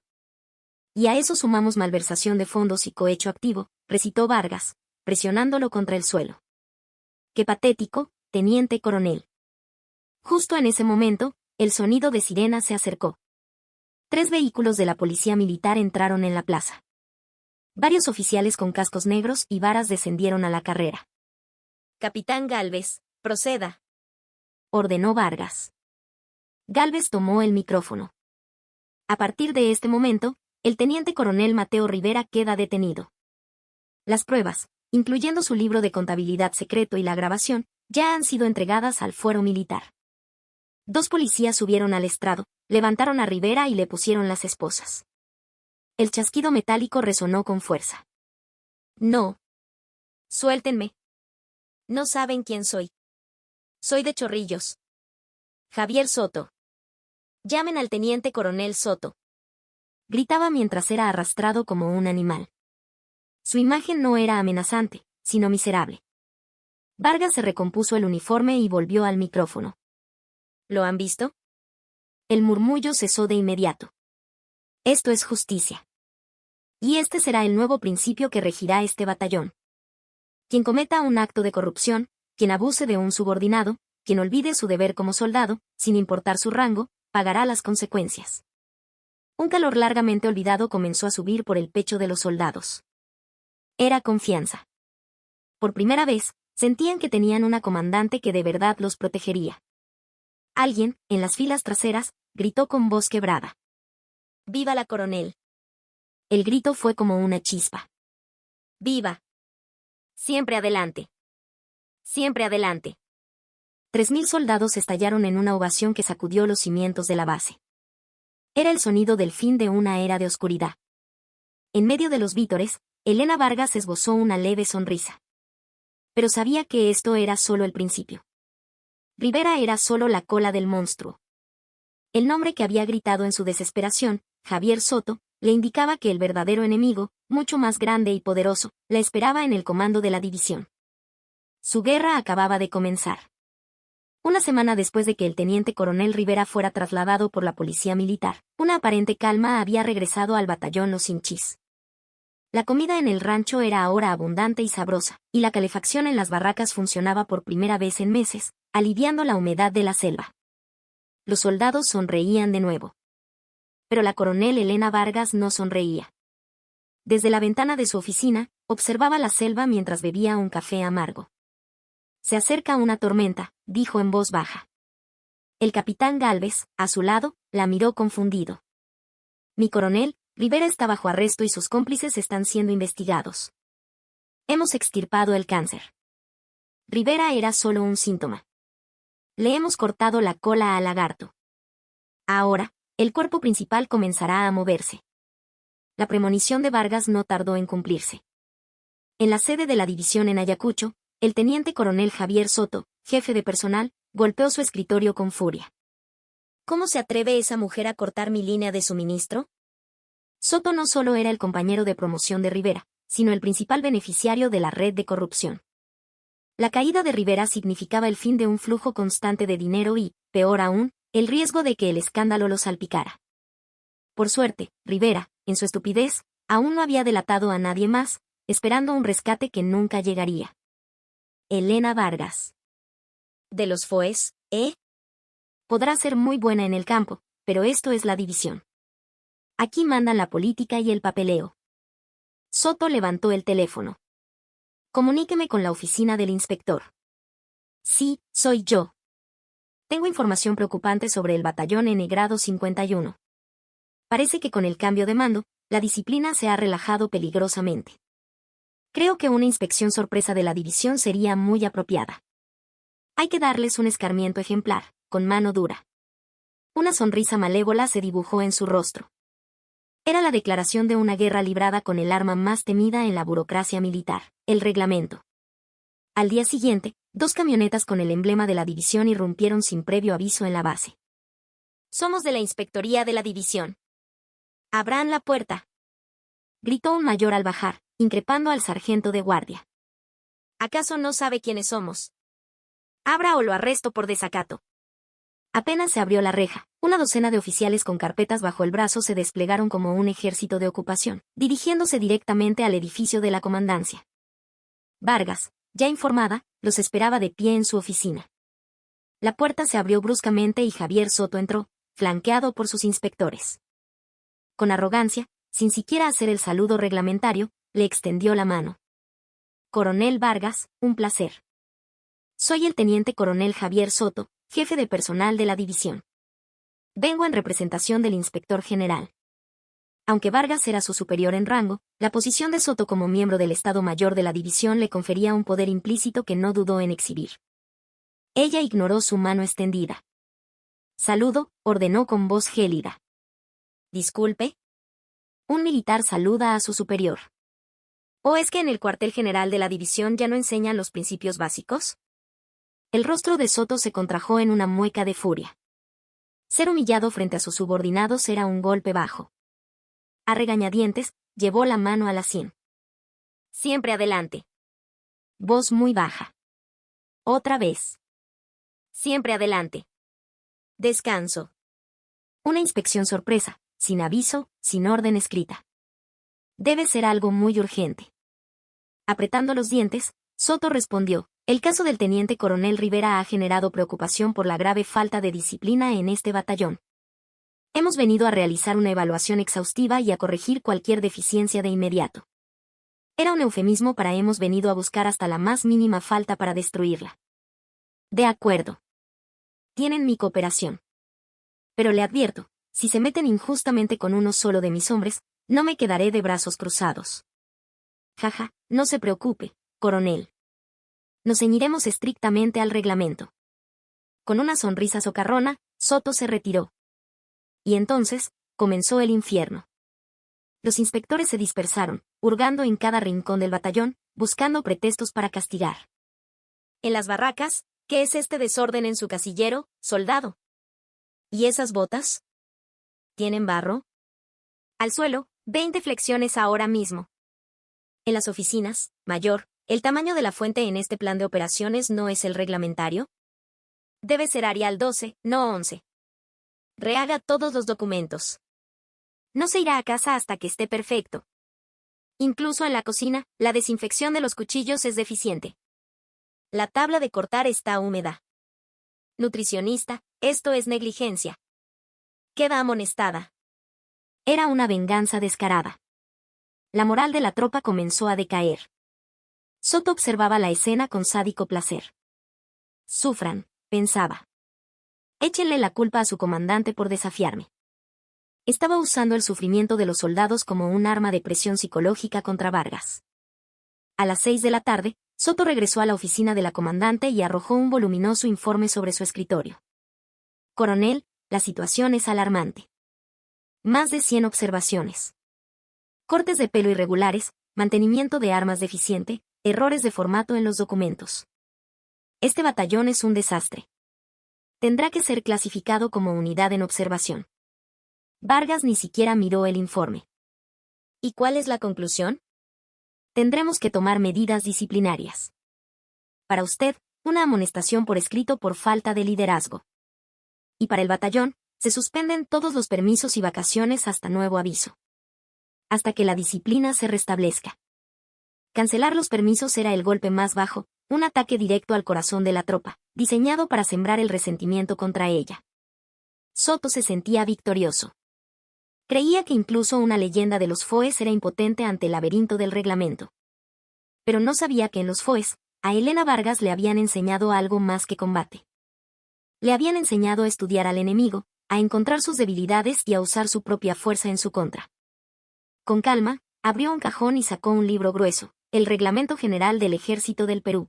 Y a eso sumamos malversación de fondos y cohecho activo, recitó Vargas, presionándolo contra el suelo. ¡Qué patético, teniente coronel! Justo en ese momento, el sonido de sirena se acercó. 3 vehículos de la policía militar entraron en la plaza. Varios oficiales con cascos negros y varas descendieron a la carrera. Capitán Gálvez, proceda, ordenó Vargas. Gálvez tomó el micrófono. A partir de este momento, el teniente coronel Mateo Rivera queda detenido. Las pruebas, incluyendo su libro de contabilidad secreto y la grabación, ya han sido entregadas al fuero militar. 2 policías subieron al estrado, levantaron a Rivera y le pusieron las esposas. El chasquido metálico resonó con fuerza. No. Suéltenme. No saben quién soy. Soy de Chorrillos. Javier Soto. Llamen al teniente coronel Soto. Gritaba mientras era arrastrado como un animal. Su imagen no era amenazante, sino miserable. Vargas se recompuso el uniforme y volvió al micrófono. ¿Lo han visto? El murmullo cesó de inmediato. Esto es justicia. Y este será el nuevo principio que regirá este batallón. Quien cometa un acto de corrupción, quien abuse de un subordinado, quien olvide su deber como soldado, sin importar su rango, pagará las consecuencias. Un calor largamente olvidado comenzó a subir por el pecho de los soldados. Era confianza. Por primera vez, sentían que tenían una comandante que de verdad los protegería. Alguien, en las filas traseras, gritó con voz quebrada. ¡Viva la coronel! El grito fue como una chispa. ¡Viva! Siempre adelante. Siempre adelante. 3000 soldados estallaron en una ovación que sacudió los cimientos de la base. Era el sonido del fin de una era de oscuridad. En medio de los vítores, Elena Vargas esbozó una leve sonrisa. Pero sabía que esto era solo el principio. Rivera era solo la cola del monstruo. El nombre que había gritado en su desesperación, Javier Soto, le indicaba que el verdadero enemigo, mucho más grande y poderoso, la esperaba en el comando de la división. Su guerra acababa de comenzar. Una semana después de que el teniente coronel Rivera fuera trasladado por la policía militar, una aparente calma había regresado al batallón Los Hinchís. La comida en el rancho era ahora abundante y sabrosa, y la calefacción en las barracas funcionaba por primera vez en meses, aliviando la humedad de la selva. Los soldados sonreían de nuevo. Pero la coronel Elena Vargas no sonreía. Desde la ventana de su oficina, observaba la selva mientras bebía un café amargo. Se acerca una tormenta, dijo en voz baja. El capitán Gálvez, a su lado, la miró confundido. Mi coronel, Rivera está bajo arresto y sus cómplices están siendo investigados. Hemos extirpado el cáncer. Rivera era solo un síntoma. Le hemos cortado la cola al lagarto. Ahora, el cuerpo principal comenzará a moverse. La premonición de Vargas no tardó en cumplirse. En la sede de la división en Ayacucho, el teniente coronel Javier Soto, jefe de personal, golpeó su escritorio con furia. ¿Cómo se atreve esa mujer a cortar mi línea de suministro? Soto no solo era el compañero de promoción de Rivera, sino el principal beneficiario de la red de corrupción. La caída de Rivera significaba el fin de un flujo constante de dinero y, peor aún, el riesgo de que el escándalo lo salpicara. Por suerte, Rivera, en su estupidez, aún no había delatado a nadie más, esperando un rescate que nunca llegaría. Elena Vargas. De los FOES, ¿eh? Podrá ser muy buena en el campo, pero esto es la división. Aquí mandan la política y el papeleo. Soto levantó el teléfono. Comuníqueme con la oficina del inspector. Sí, soy yo. Tengo información preocupante sobre el batallón N grado 51. Parece que con el cambio de mando, la disciplina se ha relajado peligrosamente. Creo que una inspección sorpresa de la división sería muy apropiada. Hay que darles un escarmiento ejemplar, con mano dura. Una sonrisa malévola se dibujó en su rostro. Era la declaración de una guerra librada con el arma más temida en la burocracia militar, el reglamento. Al día siguiente, 2 camionetas con el emblema de la división irrumpieron sin previo aviso en la base. Somos de la inspectoría de la división. Abran la puerta. Gritó un mayor al bajar, increpando al sargento de guardia. ¿Acaso no sabe quiénes somos? Abra o lo arresto por desacato. Apenas se abrió la reja, una docena de oficiales con carpetas bajo el brazo se desplegaron como un ejército de ocupación, dirigiéndose directamente al edificio de la comandancia. Vargas, ya informada, los esperaba de pie en su oficina. La puerta se abrió bruscamente y Javier Soto entró, flanqueado por sus inspectores. Con arrogancia, sin siquiera hacer el saludo reglamentario, le extendió la mano. Coronel Vargas, un placer. Soy el teniente coronel Javier Soto, jefe de personal de la división. Vengo en representación del inspector general. Aunque Vargas era su superior en rango, la posición de Soto como miembro del Estado Mayor de la división le confería un poder implícito que no dudó en exhibir. Ella ignoró su mano extendida. Saludo, ordenó con voz gélida. Disculpe. Un militar saluda a su superior. ¿O es que en el cuartel general de la división ya no enseñan los principios básicos? El rostro de Soto se contrajo en una mueca de furia. Ser humillado frente a sus subordinados era un golpe bajo. A regañadientes, llevó la mano a la sien. Siempre adelante. Voz muy baja. Otra vez. Siempre adelante. Descanso. Una inspección sorpresa, sin aviso, sin orden escrita. Debe ser algo muy urgente. Apretando los dientes, Soto respondió, el caso del teniente coronel Rivera ha generado preocupación por la grave falta de disciplina en este batallón. Hemos venido a realizar una evaluación exhaustiva y a corregir cualquier deficiencia de inmediato. Era un eufemismo para hemos venido a buscar hasta la más mínima falta para destruirla. De acuerdo. Tienen mi cooperación. Pero le advierto, si se meten injustamente con uno solo de mis hombres, no me quedaré de brazos cruzados. Jaja, no se preocupe, coronel. Nos ceñiremos estrictamente al reglamento. Con una sonrisa socarrona, Soto se retiró. Y entonces, comenzó el infierno. Los inspectores se dispersaron, hurgando en cada rincón del batallón, buscando pretextos para castigar. En las barracas, ¿qué es este desorden en su casillero, soldado? ¿Y esas botas? ¿Tienen barro? Al suelo, 20 flexiones ahora mismo. En las oficinas, mayor, ¿el tamaño de la fuente en este plan de operaciones no es el reglamentario? Debe ser Arial 12, no 11. Rehaga todos los documentos. No se irá a casa hasta que esté perfecto. Incluso en la cocina, la desinfección de los cuchillos es deficiente. La tabla de cortar está húmeda. Nutricionista, esto es negligencia. Queda amonestada. Era una venganza descarada. La moral de la tropa comenzó a decaer. Soto observaba la escena con sádico placer. Sufran, pensaba. Échenle la culpa a su comandante por desafiarme. Estaba usando el sufrimiento de los soldados como un arma de presión psicológica contra Vargas. A las 6 de la tarde, Soto regresó a la oficina de la comandante y arrojó un voluminoso informe sobre su escritorio. Coronel, la situación es alarmante. Más de 100 observaciones. Cortes de pelo irregulares, mantenimiento de armas deficiente, errores de formato en los documentos. Este batallón es un desastre. Tendrá que ser clasificado como unidad en observación. Vargas ni siquiera miró el informe. ¿Y cuál es la conclusión? Tendremos que tomar medidas disciplinarias. Para usted, una amonestación por escrito por falta de liderazgo. Y para el batallón, se suspenden todos los permisos y vacaciones hasta nuevo aviso. Hasta que la disciplina se restablezca. Cancelar los permisos era el golpe más bajo, un ataque directo al corazón de la tropa, diseñado para sembrar el resentimiento contra ella. Soto se sentía victorioso. Creía que incluso una leyenda de los FOES era impotente ante el laberinto del reglamento. Pero no sabía que en los FOES, a Elena Vargas le habían enseñado algo más que combate. Le habían enseñado a estudiar al enemigo, a encontrar sus debilidades y a usar su propia fuerza en su contra. Con calma, abrió un cajón y sacó un libro grueso, el Reglamento General del Ejército del Perú.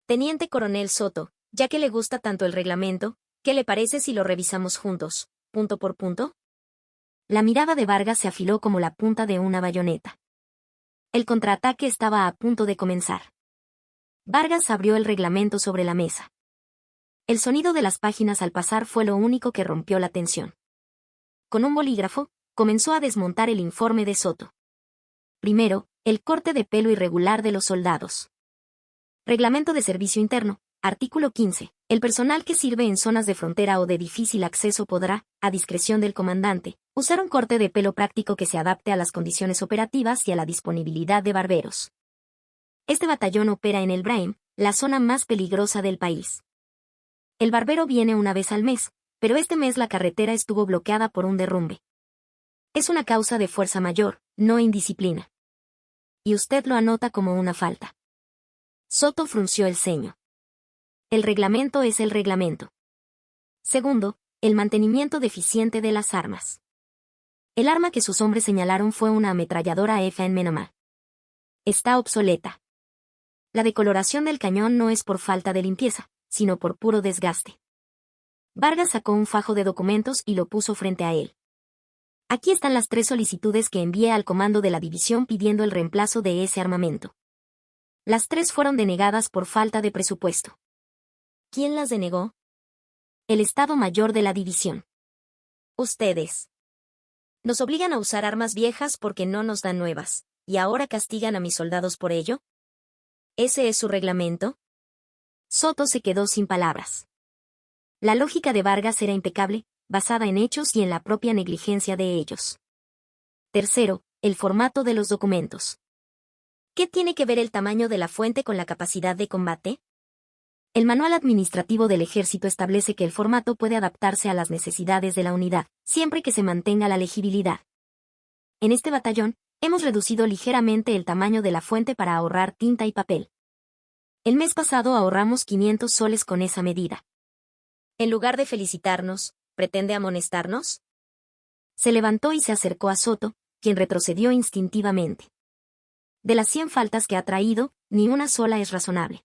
Teniente Coronel Soto, ya que le gusta tanto el reglamento, ¿qué le parece si lo revisamos juntos, punto por punto? La mirada de Vargas se afiló como la punta de una bayoneta. El contraataque estaba a punto de comenzar. Vargas abrió el reglamento sobre la mesa. El sonido de las páginas al pasar fue lo único que rompió la tensión. Con un bolígrafo, comenzó a desmontar el informe de Soto. Primero, el corte de pelo irregular de los soldados. Reglamento de Servicio Interno, artículo 15. El personal que sirve en zonas de frontera o de difícil acceso podrá, a discreción del comandante, usar un corte de pelo práctico que se adapte a las condiciones operativas y a la disponibilidad de barberos. Este batallón opera en el Braem, la zona más peligrosa del país. El barbero viene una vez al mes, pero este mes la carretera estuvo bloqueada por un derrumbe. Es una causa de fuerza mayor, no indisciplina. Y usted lo anota como una falta. Soto frunció el ceño. El reglamento es el reglamento. Segundo, el mantenimiento deficiente de las armas. El arma que sus hombres señalaron fue una ametralladora EFA en Menamá. Está obsoleta. La decoloración del cañón no es por falta de limpieza, sino por puro desgaste. Vargas sacó un fajo de documentos y lo puso frente a él. Aquí están las 3 solicitudes que envié al comando de la división pidiendo el reemplazo de ese armamento. Las 3 fueron denegadas por falta de presupuesto. ¿Quién las denegó? El Estado Mayor de la división. Ustedes. Nos obligan a usar armas viejas porque no nos dan nuevas, y ahora castigan a mis soldados por ello. ¿Ese es su reglamento? Soto se quedó sin palabras. La lógica de Vargas era impecable, basada en hechos y en la propia negligencia de ellos. Tercero, el formato de los documentos. ¿Qué tiene que ver el tamaño de la fuente con la capacidad de combate? El manual administrativo del ejército establece que el formato puede adaptarse a las necesidades de la unidad, siempre que se mantenga la legibilidad. En este batallón, hemos reducido ligeramente el tamaño de la fuente para ahorrar tinta y papel. El mes pasado ahorramos 500 soles con esa medida. En lugar de felicitarnos, ¿pretende amonestarnos? Se levantó y se acercó a Soto, quien retrocedió instintivamente. De las 100 faltas que ha traído, ni una sola es razonable.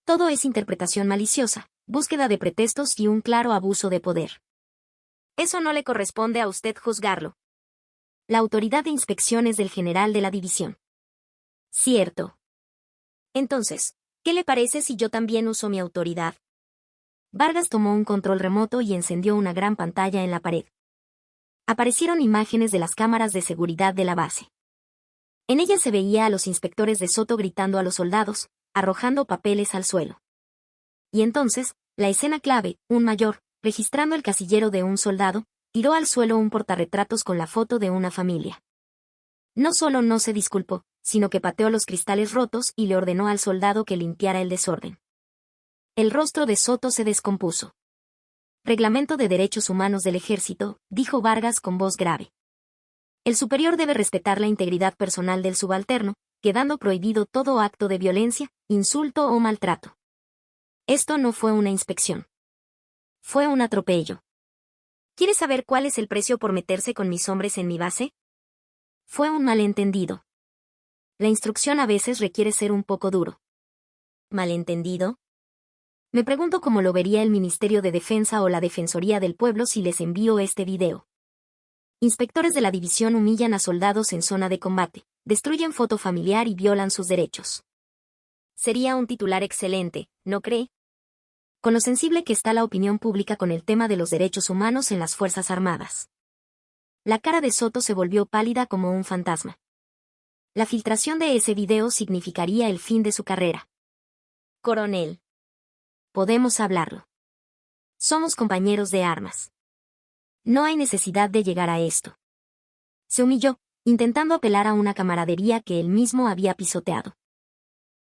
Todo es interpretación maliciosa, búsqueda de pretextos y un claro abuso de poder. Eso no le corresponde a usted juzgarlo. La autoridad de inspección es del general de la división. Cierto. Entonces, ¿qué le parece si yo también uso mi autoridad? Vargas tomó un control remoto y encendió una gran pantalla en la pared. Aparecieron imágenes de las cámaras de seguridad de la base. En ellas se veía a los inspectores de Soto gritando a los soldados, arrojando papeles al suelo. Y entonces, la escena clave, un mayor, registrando el casillero de un soldado, tiró al suelo un portarretratos con la foto de una familia. No solo no se disculpó, sino que pateó los cristales rotos y le ordenó al soldado que limpiara el desorden. El rostro de Soto se descompuso. Reglamento de Derechos Humanos del Ejército, dijo Vargas con voz grave. El superior debe respetar la integridad personal del subalterno, quedando prohibido todo acto de violencia, insulto o maltrato. Esto no fue una inspección. Fue un atropello. ¿Quieres saber cuál es el precio por meterse con mis hombres en mi base? Fue un malentendido. La instrucción a veces requiere ser un poco duro. ¿Malentendido? Me pregunto cómo lo vería el Ministerio de Defensa o la Defensoría del Pueblo si les envío este video. Inspectores de la división humillan a soldados en zona de combate, destruyen foto familiar y violan sus derechos. Sería un titular excelente, ¿no cree? Con lo sensible que está la opinión pública con el tema de los derechos humanos en las Fuerzas Armadas. La cara de Soto se volvió pálida como un fantasma. La filtración de ese video significaría el fin de su carrera. Coronel. Podemos hablarlo. Somos compañeros de armas. No hay necesidad de llegar a esto. Se humilló, intentando apelar a una camaradería que él mismo había pisoteado.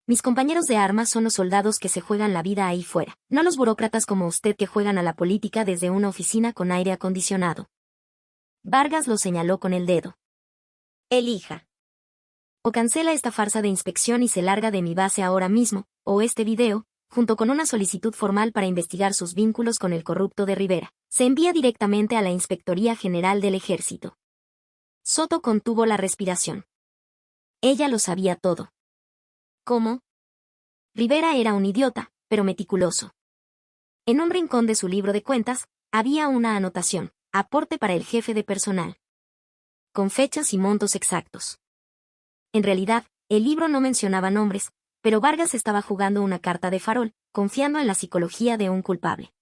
Mis compañeros de armas son los soldados que se juegan la vida ahí fuera, no los burócratas como usted que juegan a la política desde una oficina con aire acondicionado. Vargas lo señaló con el dedo. Elija. O cancela esta farsa de inspección y se larga de mi base ahora mismo, o este video, junto con una solicitud formal para investigar sus vínculos con el corrupto de Rivera, se envía directamente a la Inspectoría General del Ejército. Soto contuvo la respiración. Ella lo sabía todo. ¿Cómo? Rivera era un idiota, pero meticuloso. En un rincón de su libro de cuentas, había una anotación, aporte para el jefe de personal. Con fechas y montos exactos. En realidad, el libro no mencionaba nombres, pero Vargas estaba jugando una carta de farol, confiando en la psicología de un culpable.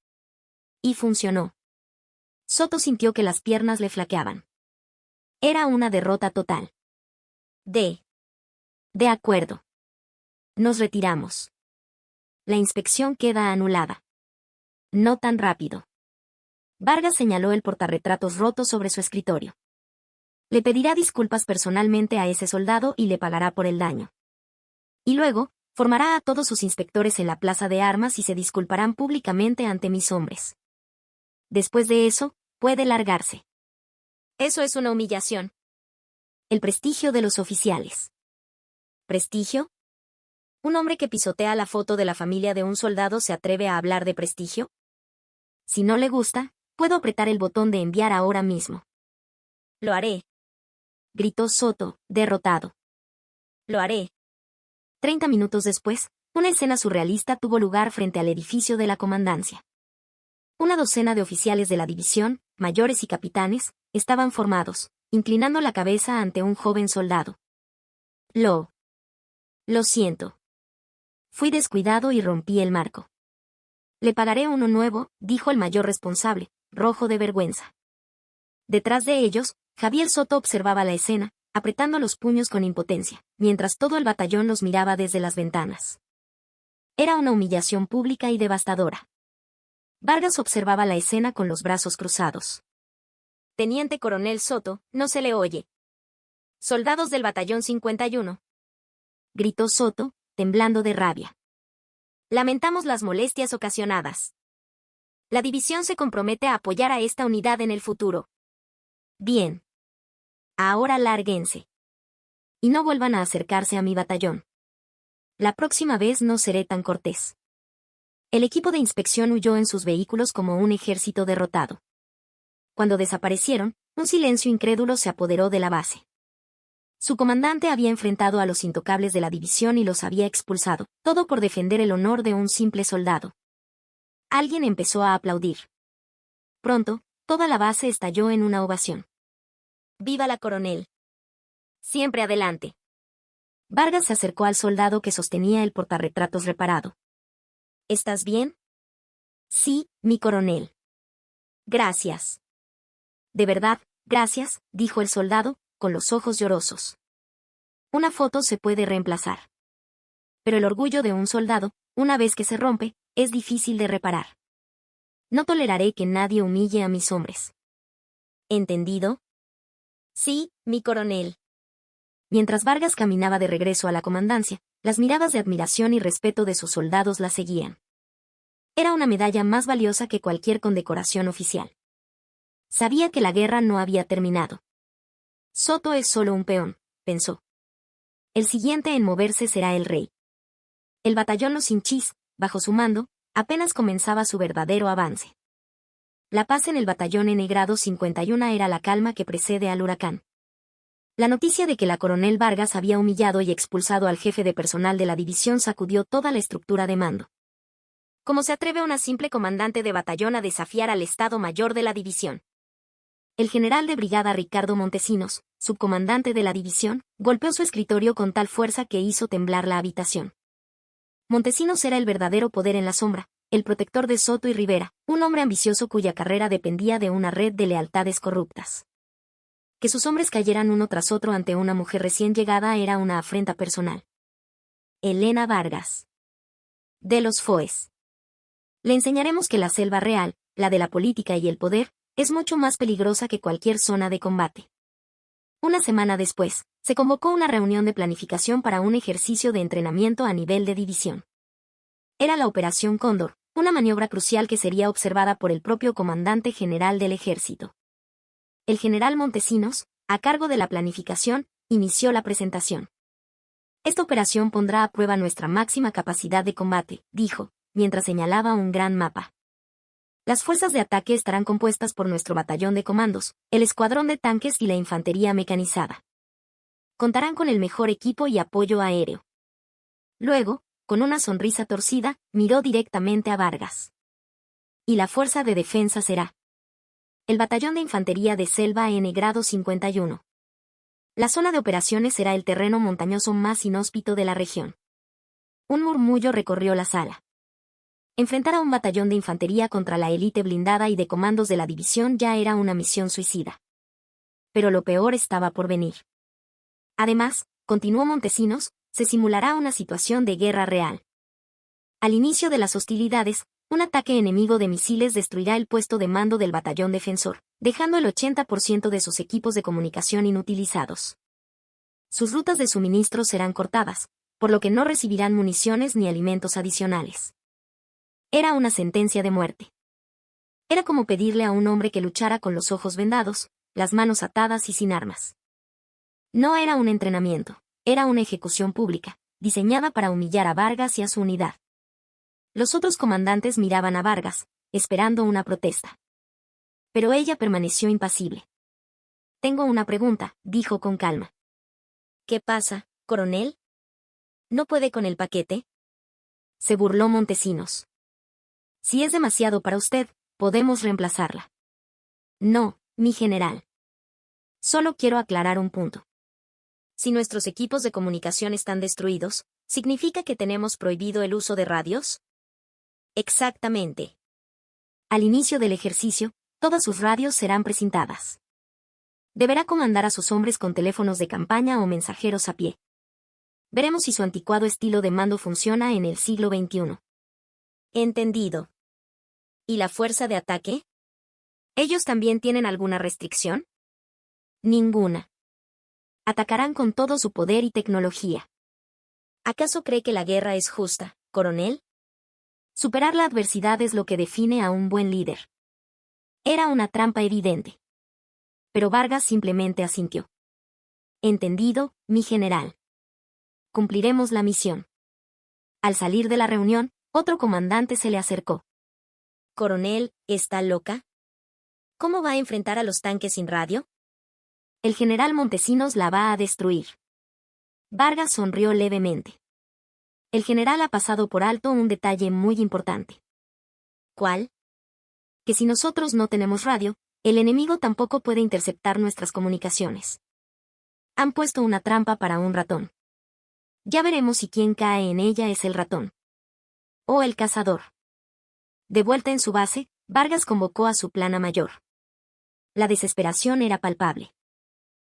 Y funcionó. Soto sintió que las piernas le flaqueaban. Era una derrota total. De acuerdo. Nos retiramos. La inspección queda anulada. No tan rápido. Vargas señaló el portarretratos roto sobre su escritorio. Le pedirá disculpas personalmente a ese soldado y le pagará por el daño. Y luego, formará a todos sus inspectores en la plaza de armas y se disculparán públicamente ante mis hombres. Después de eso, puede largarse. Eso es una humillación. El prestigio de los oficiales. ¿Prestigio? ¿Un hombre que pisotea la foto de la familia de un soldado se atreve a hablar de prestigio? Si no le gusta, puedo apretar el botón de enviar ahora mismo. Lo haré. Gritó Soto, derrotado. Lo haré. 30 minutos después, una escena surrealista tuvo lugar frente al edificio de la comandancia. Una docena de oficiales de la división, mayores y capitanes, estaban formados, inclinando la cabeza ante un joven soldado. Lo siento. Fui descuidado y rompí el marco. Le pagaré uno nuevo, dijo el mayor responsable, rojo de vergüenza. Detrás de ellos, Javier Soto observaba la escena, apretando los puños con impotencia, mientras todo el batallón los miraba desde las ventanas. Era una humillación pública y devastadora. Vargas observaba la escena con los brazos cruzados. Teniente Coronel Soto, no se le oye. Soldados del batallón 51. Gritó Soto, temblando de rabia. Lamentamos las molestias ocasionadas. La división se compromete a apoyar a esta unidad en el futuro. Bien. Ahora lárguense. Y no vuelvan a acercarse a mi batallón. La próxima vez no seré tan cortés. El equipo de inspección huyó en sus vehículos como un ejército derrotado. Cuando desaparecieron, un silencio incrédulo se apoderó de la base. Su comandante había enfrentado a los intocables de la división y los había expulsado, todo por defender el honor de un simple soldado. Alguien empezó a aplaudir. Pronto, toda la base estalló en una ovación. ¡Viva la coronel! Siempre adelante. Vargas se acercó al soldado que sostenía el portarretratos reparado. ¿Estás bien? Sí, mi coronel. Gracias. De verdad, gracias, dijo el soldado, con los ojos llorosos. Una foto se puede reemplazar. Pero el orgullo de un soldado, una vez que se rompe, es difícil de reparar. No toleraré que nadie humille a mis hombres. ¿Entendido? Sí, mi coronel. Mientras Vargas caminaba de regreso a la comandancia, las miradas de admiración y respeto de sus soldados la seguían. Era una medalla más valiosa que cualquier condecoración oficial. Sabía que la guerra no había terminado. Soto es solo un peón, pensó. El siguiente en moverse será el rey. El batallón Los Hinchís, bajo su mando, apenas comenzaba su verdadero avance. La paz en el batallón N grado 51 era la calma que precede al huracán. La noticia de que la coronel Vargas había humillado y expulsado al jefe de personal de la división sacudió toda la estructura de mando. ¿Cómo se atreve una simple comandante de batallón a desafiar al Estado Mayor de la división? El general de brigada Ricardo Montesinos, subcomandante de la división, golpeó su escritorio con tal fuerza que hizo temblar la habitación. Montesinos era el verdadero poder en la sombra, el protector de Soto y Rivera, un hombre ambicioso cuya carrera dependía de una red de lealtades corruptas. Que sus hombres cayeran uno tras otro ante una mujer recién llegada era una afrenta personal. Elena Vargas. De los Foes. Le enseñaremos que la selva real, la de la política y el poder, es mucho más peligrosa que cualquier zona de combate. Una semana después, se convocó una reunión de planificación para un ejercicio de entrenamiento a nivel de división. Era la Operación Cóndor, una maniobra crucial que sería observada por el propio comandante general del ejército. El general Montesinos, a cargo de la planificación, inició la presentación. Esta operación pondrá a prueba nuestra máxima capacidad de combate, dijo, mientras señalaba un gran mapa. Las fuerzas de ataque estarán compuestas por nuestro batallón de comandos, el escuadrón de tanques y la infantería mecanizada. Contarán con el mejor equipo y apoyo aéreo. Luego, con una sonrisa torcida, miró directamente a Vargas. Y la fuerza de defensa será el batallón de infantería de selva N grado 51. La zona de operaciones será el terreno montañoso más inhóspito de la región. Un murmullo recorrió la sala. Enfrentar a un batallón de infantería contra la élite blindada y de comandos de la división ya era una misión suicida. Pero lo peor estaba por venir. Además, continuó Montesinos, se simulará una situación de guerra real. Al inicio de las hostilidades, un ataque enemigo de misiles destruirá el puesto de mando del batallón defensor, dejando el 80% de sus equipos de comunicación inutilizados. Sus rutas de suministro serán cortadas, por lo que no recibirán municiones ni alimentos adicionales. Era una sentencia de muerte. Era como pedirle a un hombre que luchara con los ojos vendados, las manos atadas y sin armas. No era un entrenamiento, era una ejecución pública, diseñada para humillar a Vargas y a su unidad. Los otros comandantes miraban a Vargas, esperando una protesta. Pero ella permaneció impasible. Tengo una pregunta, dijo con calma. ¿Qué pasa, coronel? ¿No puede con el paquete? Se burló Montesinos. Si es demasiado para usted, podemos reemplazarla. No, mi general. Solo quiero aclarar un punto. Si nuestros equipos de comunicación están destruidos, ¿significa que tenemos prohibido el uso de radios? Exactamente. Al inicio del ejercicio, todas sus radios serán precintadas. Deberá comandar a sus hombres con teléfonos de campaña o mensajeros a pie. Veremos si su anticuado estilo de mando funciona en el siglo XXI. Entendido. ¿Y la fuerza de ataque? ¿Ellos también tienen alguna restricción? Ninguna. Atacarán con todo su poder y tecnología. ¿Acaso cree que la guerra es justa, coronel? Superar la adversidad es lo que define a un buen líder. Era una trampa evidente. Pero Vargas simplemente asintió. Entendido, mi general. Cumpliremos la misión. Al salir de la reunión, otro comandante se le acercó. Coronel, ¿está loca? ¿Cómo va a enfrentar a los tanques sin radio? El general Montesinos la va a destruir. Vargas sonrió levemente. El general ha pasado por alto un detalle muy importante. ¿Cuál? Que si nosotros no tenemos radio, el enemigo tampoco puede interceptar nuestras comunicaciones. Han puesto una trampa para un ratón. Ya veremos si quien cae en ella es el ratón. O el cazador. De vuelta en su base, Vargas convocó a su plana mayor. La desesperación era palpable.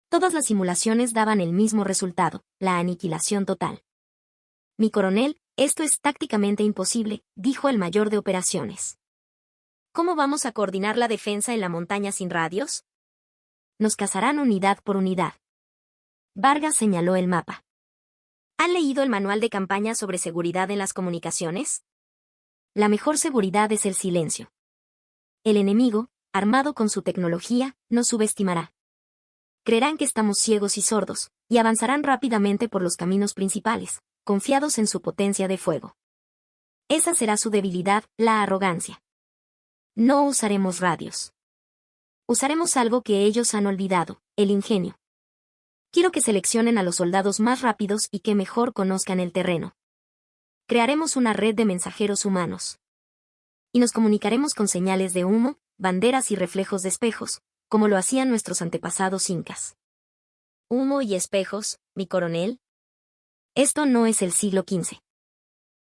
Todas las simulaciones daban el mismo resultado, la aniquilación total. Mi coronel, esto es tácticamente imposible, dijo el mayor de operaciones. ¿Cómo vamos a coordinar la defensa en la montaña sin radios? Nos cazarán unidad por unidad. Vargas señaló el mapa. ¿Han leído el manual de campaña sobre seguridad en las comunicaciones? La mejor seguridad es el silencio. El enemigo, armado con su tecnología, nos subestimará. Creerán que estamos ciegos y sordos, y avanzarán rápidamente por los caminos principales, confiados en su potencia de fuego. Esa será su debilidad, la arrogancia. No usaremos radios. Usaremos algo que ellos han olvidado, el ingenio. Quiero que seleccionen a los soldados más rápidos y que mejor conozcan el terreno. Crearemos una red de mensajeros humanos. Y nos comunicaremos con señales de humo, banderas y reflejos de espejos, como lo hacían nuestros antepasados incas. ¿Humo y espejos, mi coronel? Esto no es el siglo XV.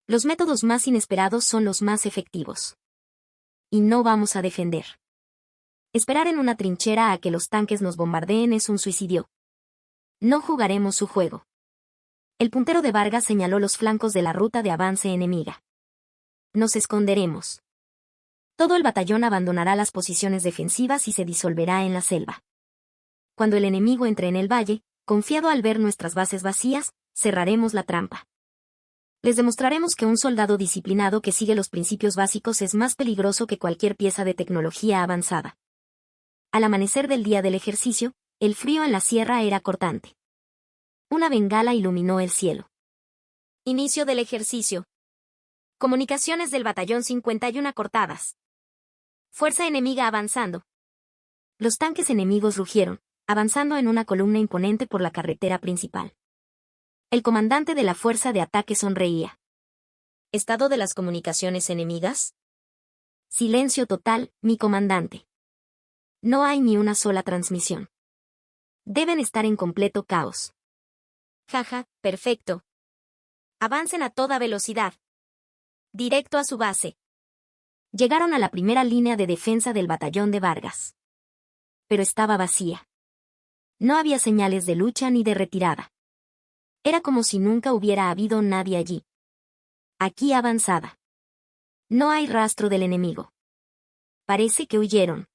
Los métodos más inesperados son los más efectivos. Y no vamos a defender. Esperar en una trinchera a que los tanques nos bombardeen es un suicidio. No jugaremos su juego. El puntero de Vargas señaló los flancos de la ruta de avance enemiga. Nos esconderemos. Todo el batallón abandonará las posiciones defensivas y se disolverá en la selva. Cuando el enemigo entre en el valle, confiado al ver nuestras bases vacías, cerraremos la trampa. Les demostraremos que un soldado disciplinado que sigue los principios básicos es más peligroso que cualquier pieza de tecnología avanzada. Al amanecer del día del ejercicio, el frío en la sierra era cortante. Una bengala iluminó el cielo. Inicio del ejercicio. Comunicaciones del batallón 51 cortadas. Fuerza enemiga avanzando. Los tanques enemigos rugieron, avanzando en una columna imponente por la carretera principal. El comandante de la fuerza de ataque sonreía. ¿Estado de las comunicaciones enemigas? Silencio total, mi comandante. No hay ni una sola transmisión. Deben estar en completo caos. Jaja, perfecto. Avancen a toda velocidad. Directo a su base. Llegaron a la primera línea de defensa del batallón de Vargas. Pero estaba vacía. No había señales de lucha ni de retirada. Era como si nunca hubiera habido nadie allí. Aquí avanzada. No hay rastro del enemigo. Parece que huyeron.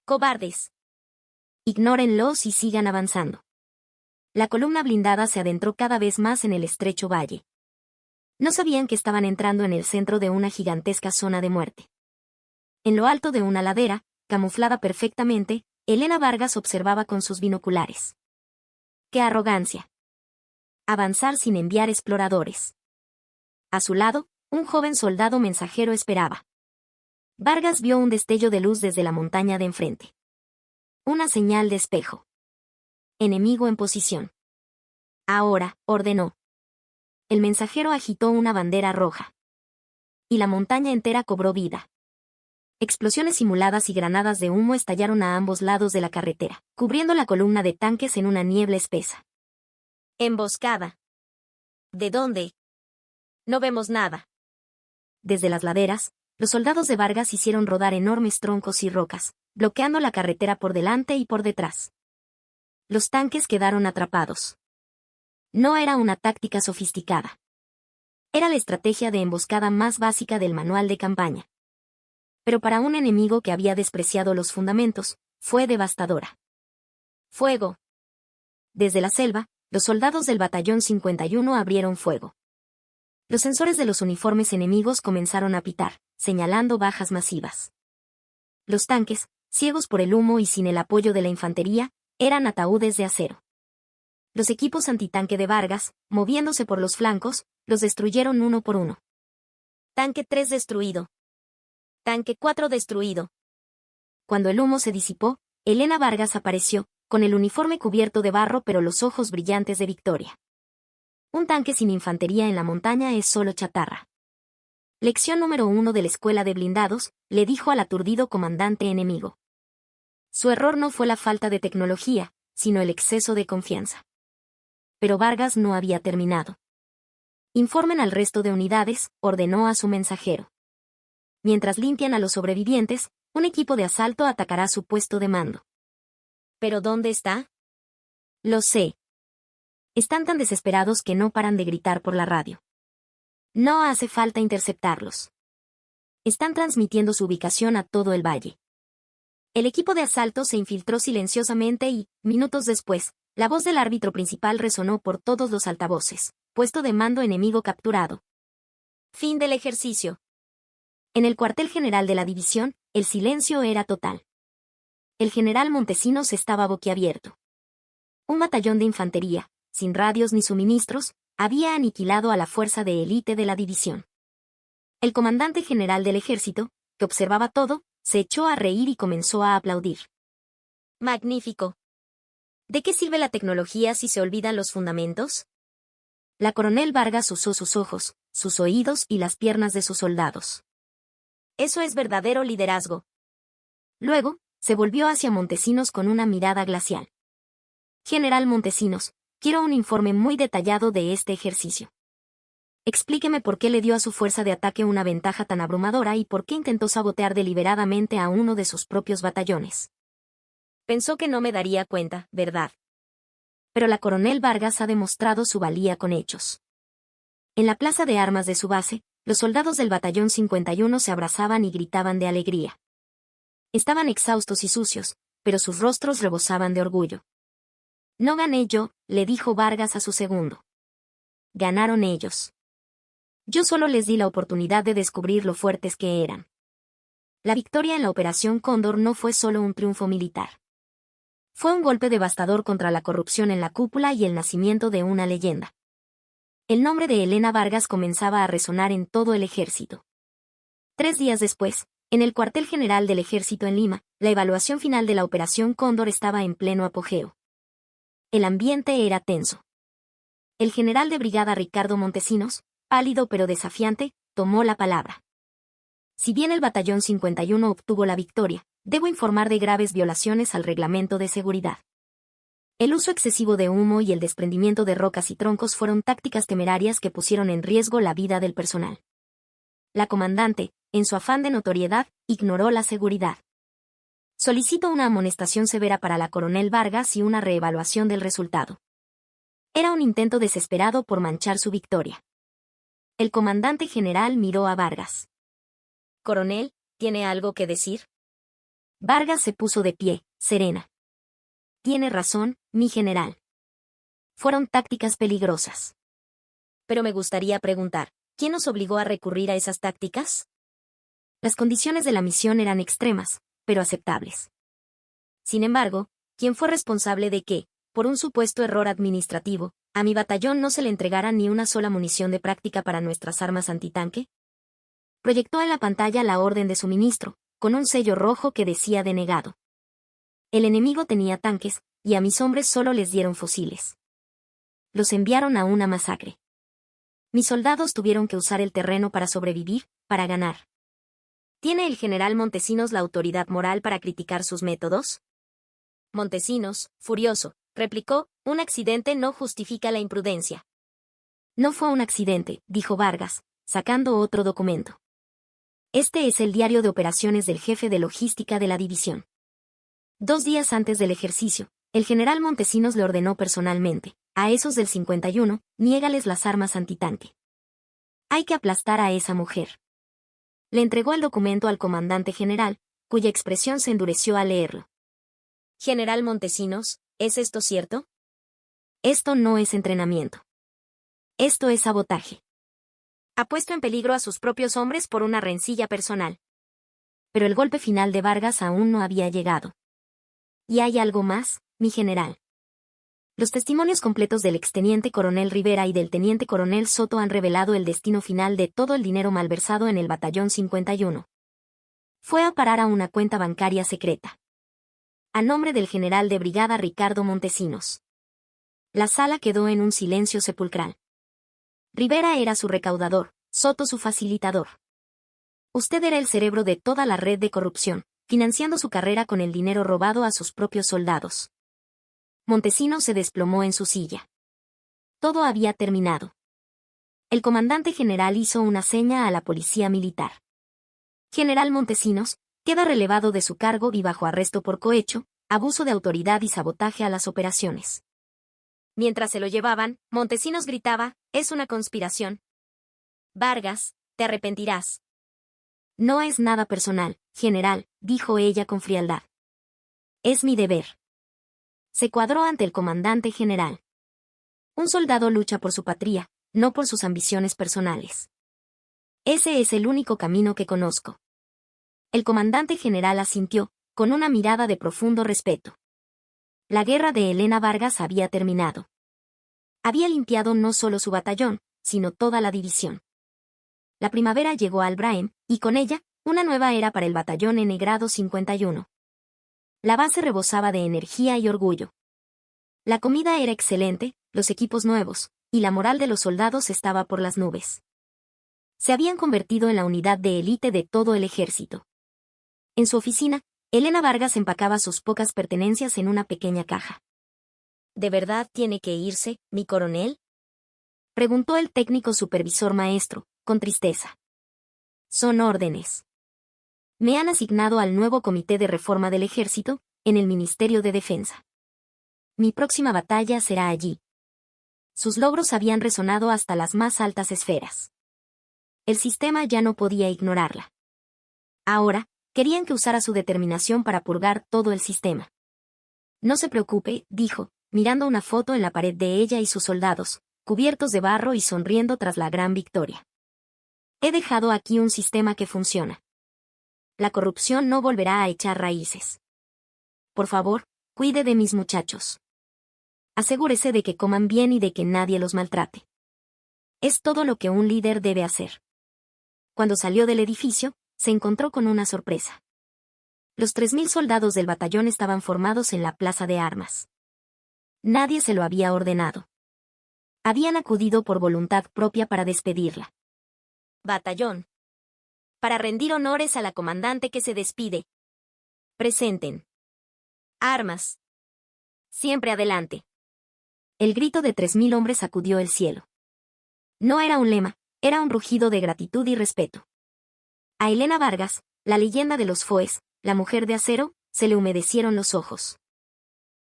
Cobardes. Ignórenlos y sigan avanzando. La columna blindada se adentró cada vez más en el estrecho valle. No sabían que estaban entrando en el centro de una gigantesca zona de muerte. En lo alto de una ladera, camuflada perfectamente, Elena Vargas observaba con sus binoculares. ¡Qué arrogancia! Avanzar sin enviar exploradores. A su lado, un joven soldado mensajero esperaba. Vargas vio un destello de luz desde la montaña de enfrente. Una señal de espejo. Enemigo en posición. Ahora, ordenó. El mensajero agitó una bandera roja. Y la montaña entera cobró vida. Explosiones simuladas y granadas de humo estallaron a ambos lados de la carretera, cubriendo la columna de tanques en una niebla espesa. Emboscada. ¿De dónde? No vemos nada. Desde las laderas, los soldados de Vargas hicieron rodar enormes troncos y rocas, bloqueando la carretera por delante y por detrás. Los tanques quedaron atrapados. No era una táctica sofisticada. Era la estrategia de emboscada más básica del manual de campaña. Pero para un enemigo que había despreciado los fundamentos, fue devastadora. Fuego. Desde la selva, los soldados del batallón 51 abrieron fuego. Los sensores de los uniformes enemigos comenzaron a pitar, señalando bajas masivas. Los tanques, ciegos por el humo y sin el apoyo de la infantería, eran ataúdes de acero. Los equipos antitanque de Vargas, moviéndose por los flancos, los destruyeron uno por uno. Tanque 3 destruido. Tanque 4 destruido. Cuando el humo se disipó, Elena Vargas apareció, con el uniforme cubierto de barro pero los ojos brillantes de victoria. Un tanque sin infantería en la montaña es solo chatarra. Lección número 1 de la escuela de blindados, le dijo al aturdido comandante enemigo. Su error no fue la falta de tecnología, sino el exceso de confianza. Pero Vargas no había terminado. Informen al resto de unidades, ordenó a su mensajero. Mientras limpian a los sobrevivientes, un equipo de asalto atacará su puesto de mando. ¿Pero dónde está? Lo sé. Están tan desesperados que no paran de gritar por la radio. No hace falta interceptarlos. Están transmitiendo su ubicación a todo el valle. El equipo de asalto se infiltró silenciosamente y, minutos después, la voz del árbitro principal resonó por todos los altavoces. Puesto de mando enemigo capturado. Fin del ejercicio. En el cuartel general de la división, el silencio era total. El general Montesinos estaba boquiabierto. Un batallón de infantería, sin radios ni suministros, había aniquilado a la fuerza de élite de la división. El comandante general del ejército, que observaba todo, se echó a reír y comenzó a aplaudir. Magnífico. ¿De qué sirve la tecnología si se olvidan los fundamentos? La coronel Vargas usó sus ojos, sus oídos y las piernas de sus soldados. Eso es verdadero liderazgo. Luego, se volvió hacia Montesinos con una mirada glacial. General Montesinos, quiero un informe muy detallado de este ejercicio. Explíqueme por qué le dio a su fuerza de ataque una ventaja tan abrumadora y por qué intentó sabotear deliberadamente a uno de sus propios batallones. Pensó que no me daría cuenta, ¿verdad? Pero la coronel Vargas ha demostrado su valía con hechos. En la plaza de armas de su base, los soldados del batallón 51 se abrazaban y gritaban de alegría. Estaban exhaustos y sucios, pero sus rostros rebosaban de orgullo. No gané yo, le dijo Vargas a su segundo. Ganaron ellos. Yo solo les di la oportunidad de descubrir lo fuertes que eran. La victoria en la Operación Cóndor no fue solo un triunfo militar. Fue un golpe devastador contra la corrupción en la cúpula y el nacimiento de una leyenda. El nombre de Elena Vargas comenzaba a resonar en todo el ejército. 3 días después, en el cuartel general del ejército en Lima, la evaluación final de la Operación Cóndor estaba en pleno apogeo. El ambiente era tenso. El general de brigada Ricardo Montesinos, pálido pero desafiante, tomó la palabra. Si bien el batallón 51 obtuvo la victoria, debo informar de graves violaciones al reglamento de seguridad. El uso excesivo de humo y el desprendimiento de rocas y troncos fueron tácticas temerarias que pusieron en riesgo la vida del personal. La comandante, en su afán de notoriedad, ignoró la seguridad. Solicito una amonestación severa para la coronel Vargas y una reevaluación del resultado. Era un intento desesperado por manchar su victoria. El comandante general miró a Vargas. Coronel, ¿tiene algo que decir? Vargas se puso de pie, serena. Tiene razón, mi general. Fueron tácticas peligrosas. Pero me gustaría preguntar, ¿quién nos obligó a recurrir a esas tácticas? Las condiciones de la misión eran extremas, pero aceptables. Sin embargo, ¿quién fue responsable de que, por un supuesto error administrativo, a mi batallón no se le entregara ni una sola munición de práctica para nuestras armas antitanque? Proyectó en la pantalla la orden de suministro, con un sello rojo que decía denegado. El enemigo tenía tanques, y a mis hombres solo les dieron fusiles. Los enviaron a una masacre. Mis soldados tuvieron que usar el terreno para sobrevivir, para ganar. ¿Tiene el general Montesinos la autoridad moral para criticar sus métodos? Montesinos, furioso, replicó, un accidente no justifica la imprudencia. No fue un accidente, dijo Vargas, sacando otro documento. Este es el diario de operaciones del jefe de logística de la división. 2 días antes del ejercicio, el general Montesinos le ordenó personalmente, a esos del 51, niégales las armas antitanque. Hay que aplastar a esa mujer. Le entregó el documento al comandante general, cuya expresión se endureció al leerlo. General Montesinos, ¿es esto cierto? Esto no es entrenamiento. Esto es sabotaje. Ha puesto en peligro a sus propios hombres por una rencilla personal. Pero el golpe final de Vargas aún no había llegado. Y hay algo más, mi general. Los testimonios completos del exteniente coronel Rivera y del teniente coronel Soto han revelado el destino final de todo el dinero malversado en el batallón 51. Fue a parar a una cuenta bancaria secreta. a nombre del general de brigada Ricardo Montesinos. La sala quedó en un silencio sepulcral. Rivera era su recaudador, Soto su facilitador. Usted era el cerebro de toda la red de corrupción, financiando su carrera con el dinero robado a sus propios soldados. Montesinos se desplomó en su silla. Todo había terminado. El comandante general hizo una seña a la policía militar. General Montesinos, queda relevado de su cargo y bajo arresto por cohecho, abuso de autoridad y sabotaje a las operaciones. Mientras se lo llevaban, Montesinos gritaba, «Es una conspiración. Vargas, te arrepentirás». «No es nada personal, general», dijo ella con frialdad. «Es mi deber». Se cuadró ante el comandante general. Un soldado lucha por su patria, no por sus ambiciones personales. Ese es el único camino que conozco. El comandante general asintió, con una mirada de profundo respeto. La guerra de Elena Vargas había terminado. Había limpiado no solo su batallón, sino toda la división. La primavera llegó al Braem, y con ella, una nueva era para el batallón N grado 51. La base rebosaba de energía y orgullo. La comida era excelente, los equipos nuevos, y la moral de los soldados estaba por las nubes. Se habían convertido en la unidad de élite de todo el ejército. En su oficina, Elena Vargas empacaba sus pocas pertenencias en una pequeña caja. ¿De verdad tiene que irse, mi coronel?, preguntó el técnico supervisor maestro, con tristeza. Son órdenes. Me han asignado al nuevo Comité de Reforma del Ejército, en el Ministerio de Defensa. Mi próxima batalla será allí. Sus logros habían resonado hasta las más altas esferas. El sistema ya no podía ignorarla. Ahora, querían que usara su determinación para purgar todo el sistema. No se preocupe, dijo, mirando una foto en la pared de ella y sus soldados, cubiertos de barro y sonriendo tras la gran victoria. He dejado aquí un sistema que funciona. La corrupción no volverá a echar raíces. Por favor, cuide de mis muchachos. Asegúrese de que coman bien y de que nadie los maltrate. Es todo lo que un líder debe hacer. Cuando salió del edificio, se encontró con una sorpresa. Los 3.000 soldados del batallón estaban formados en la plaza de armas. Nadie se lo había ordenado. Habían acudido por voluntad propia para despedirla. Batallón. Para rendir honores a la comandante que se despide. Presenten. Armas. Siempre adelante. El grito de 3.000 hombres sacudió el cielo. No era un lema, era un rugido de gratitud y respeto. A Elena Vargas, la leyenda de los Foes, la mujer de acero, se le humedecieron los ojos.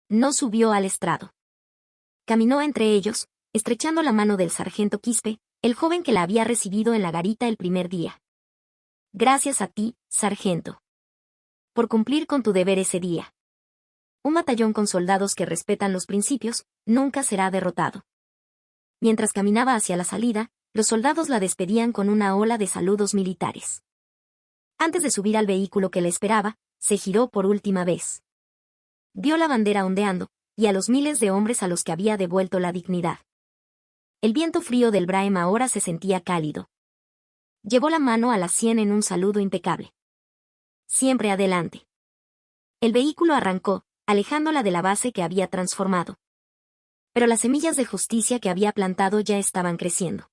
No subió al estrado. Caminó entre ellos, estrechando la mano del sargento Quispe, el joven que la había recibido en la garita el primer día. Gracias a ti, sargento. Por cumplir con tu deber ese día. Un batallón con soldados que respetan los principios, nunca será derrotado. Mientras caminaba hacia la salida, los soldados la despedían con una ola de saludos militares. Antes de subir al vehículo que le esperaba, se giró por última vez. Vio la bandera ondeando, y a los miles de hombres a los que había devuelto la dignidad. El viento frío del Braem ahora se sentía cálido. Llevó la mano a la sien en un saludo impecable. Siempre adelante. El vehículo arrancó, alejándola de la base que había transformado. Pero las semillas de justicia que había plantado ya estaban creciendo.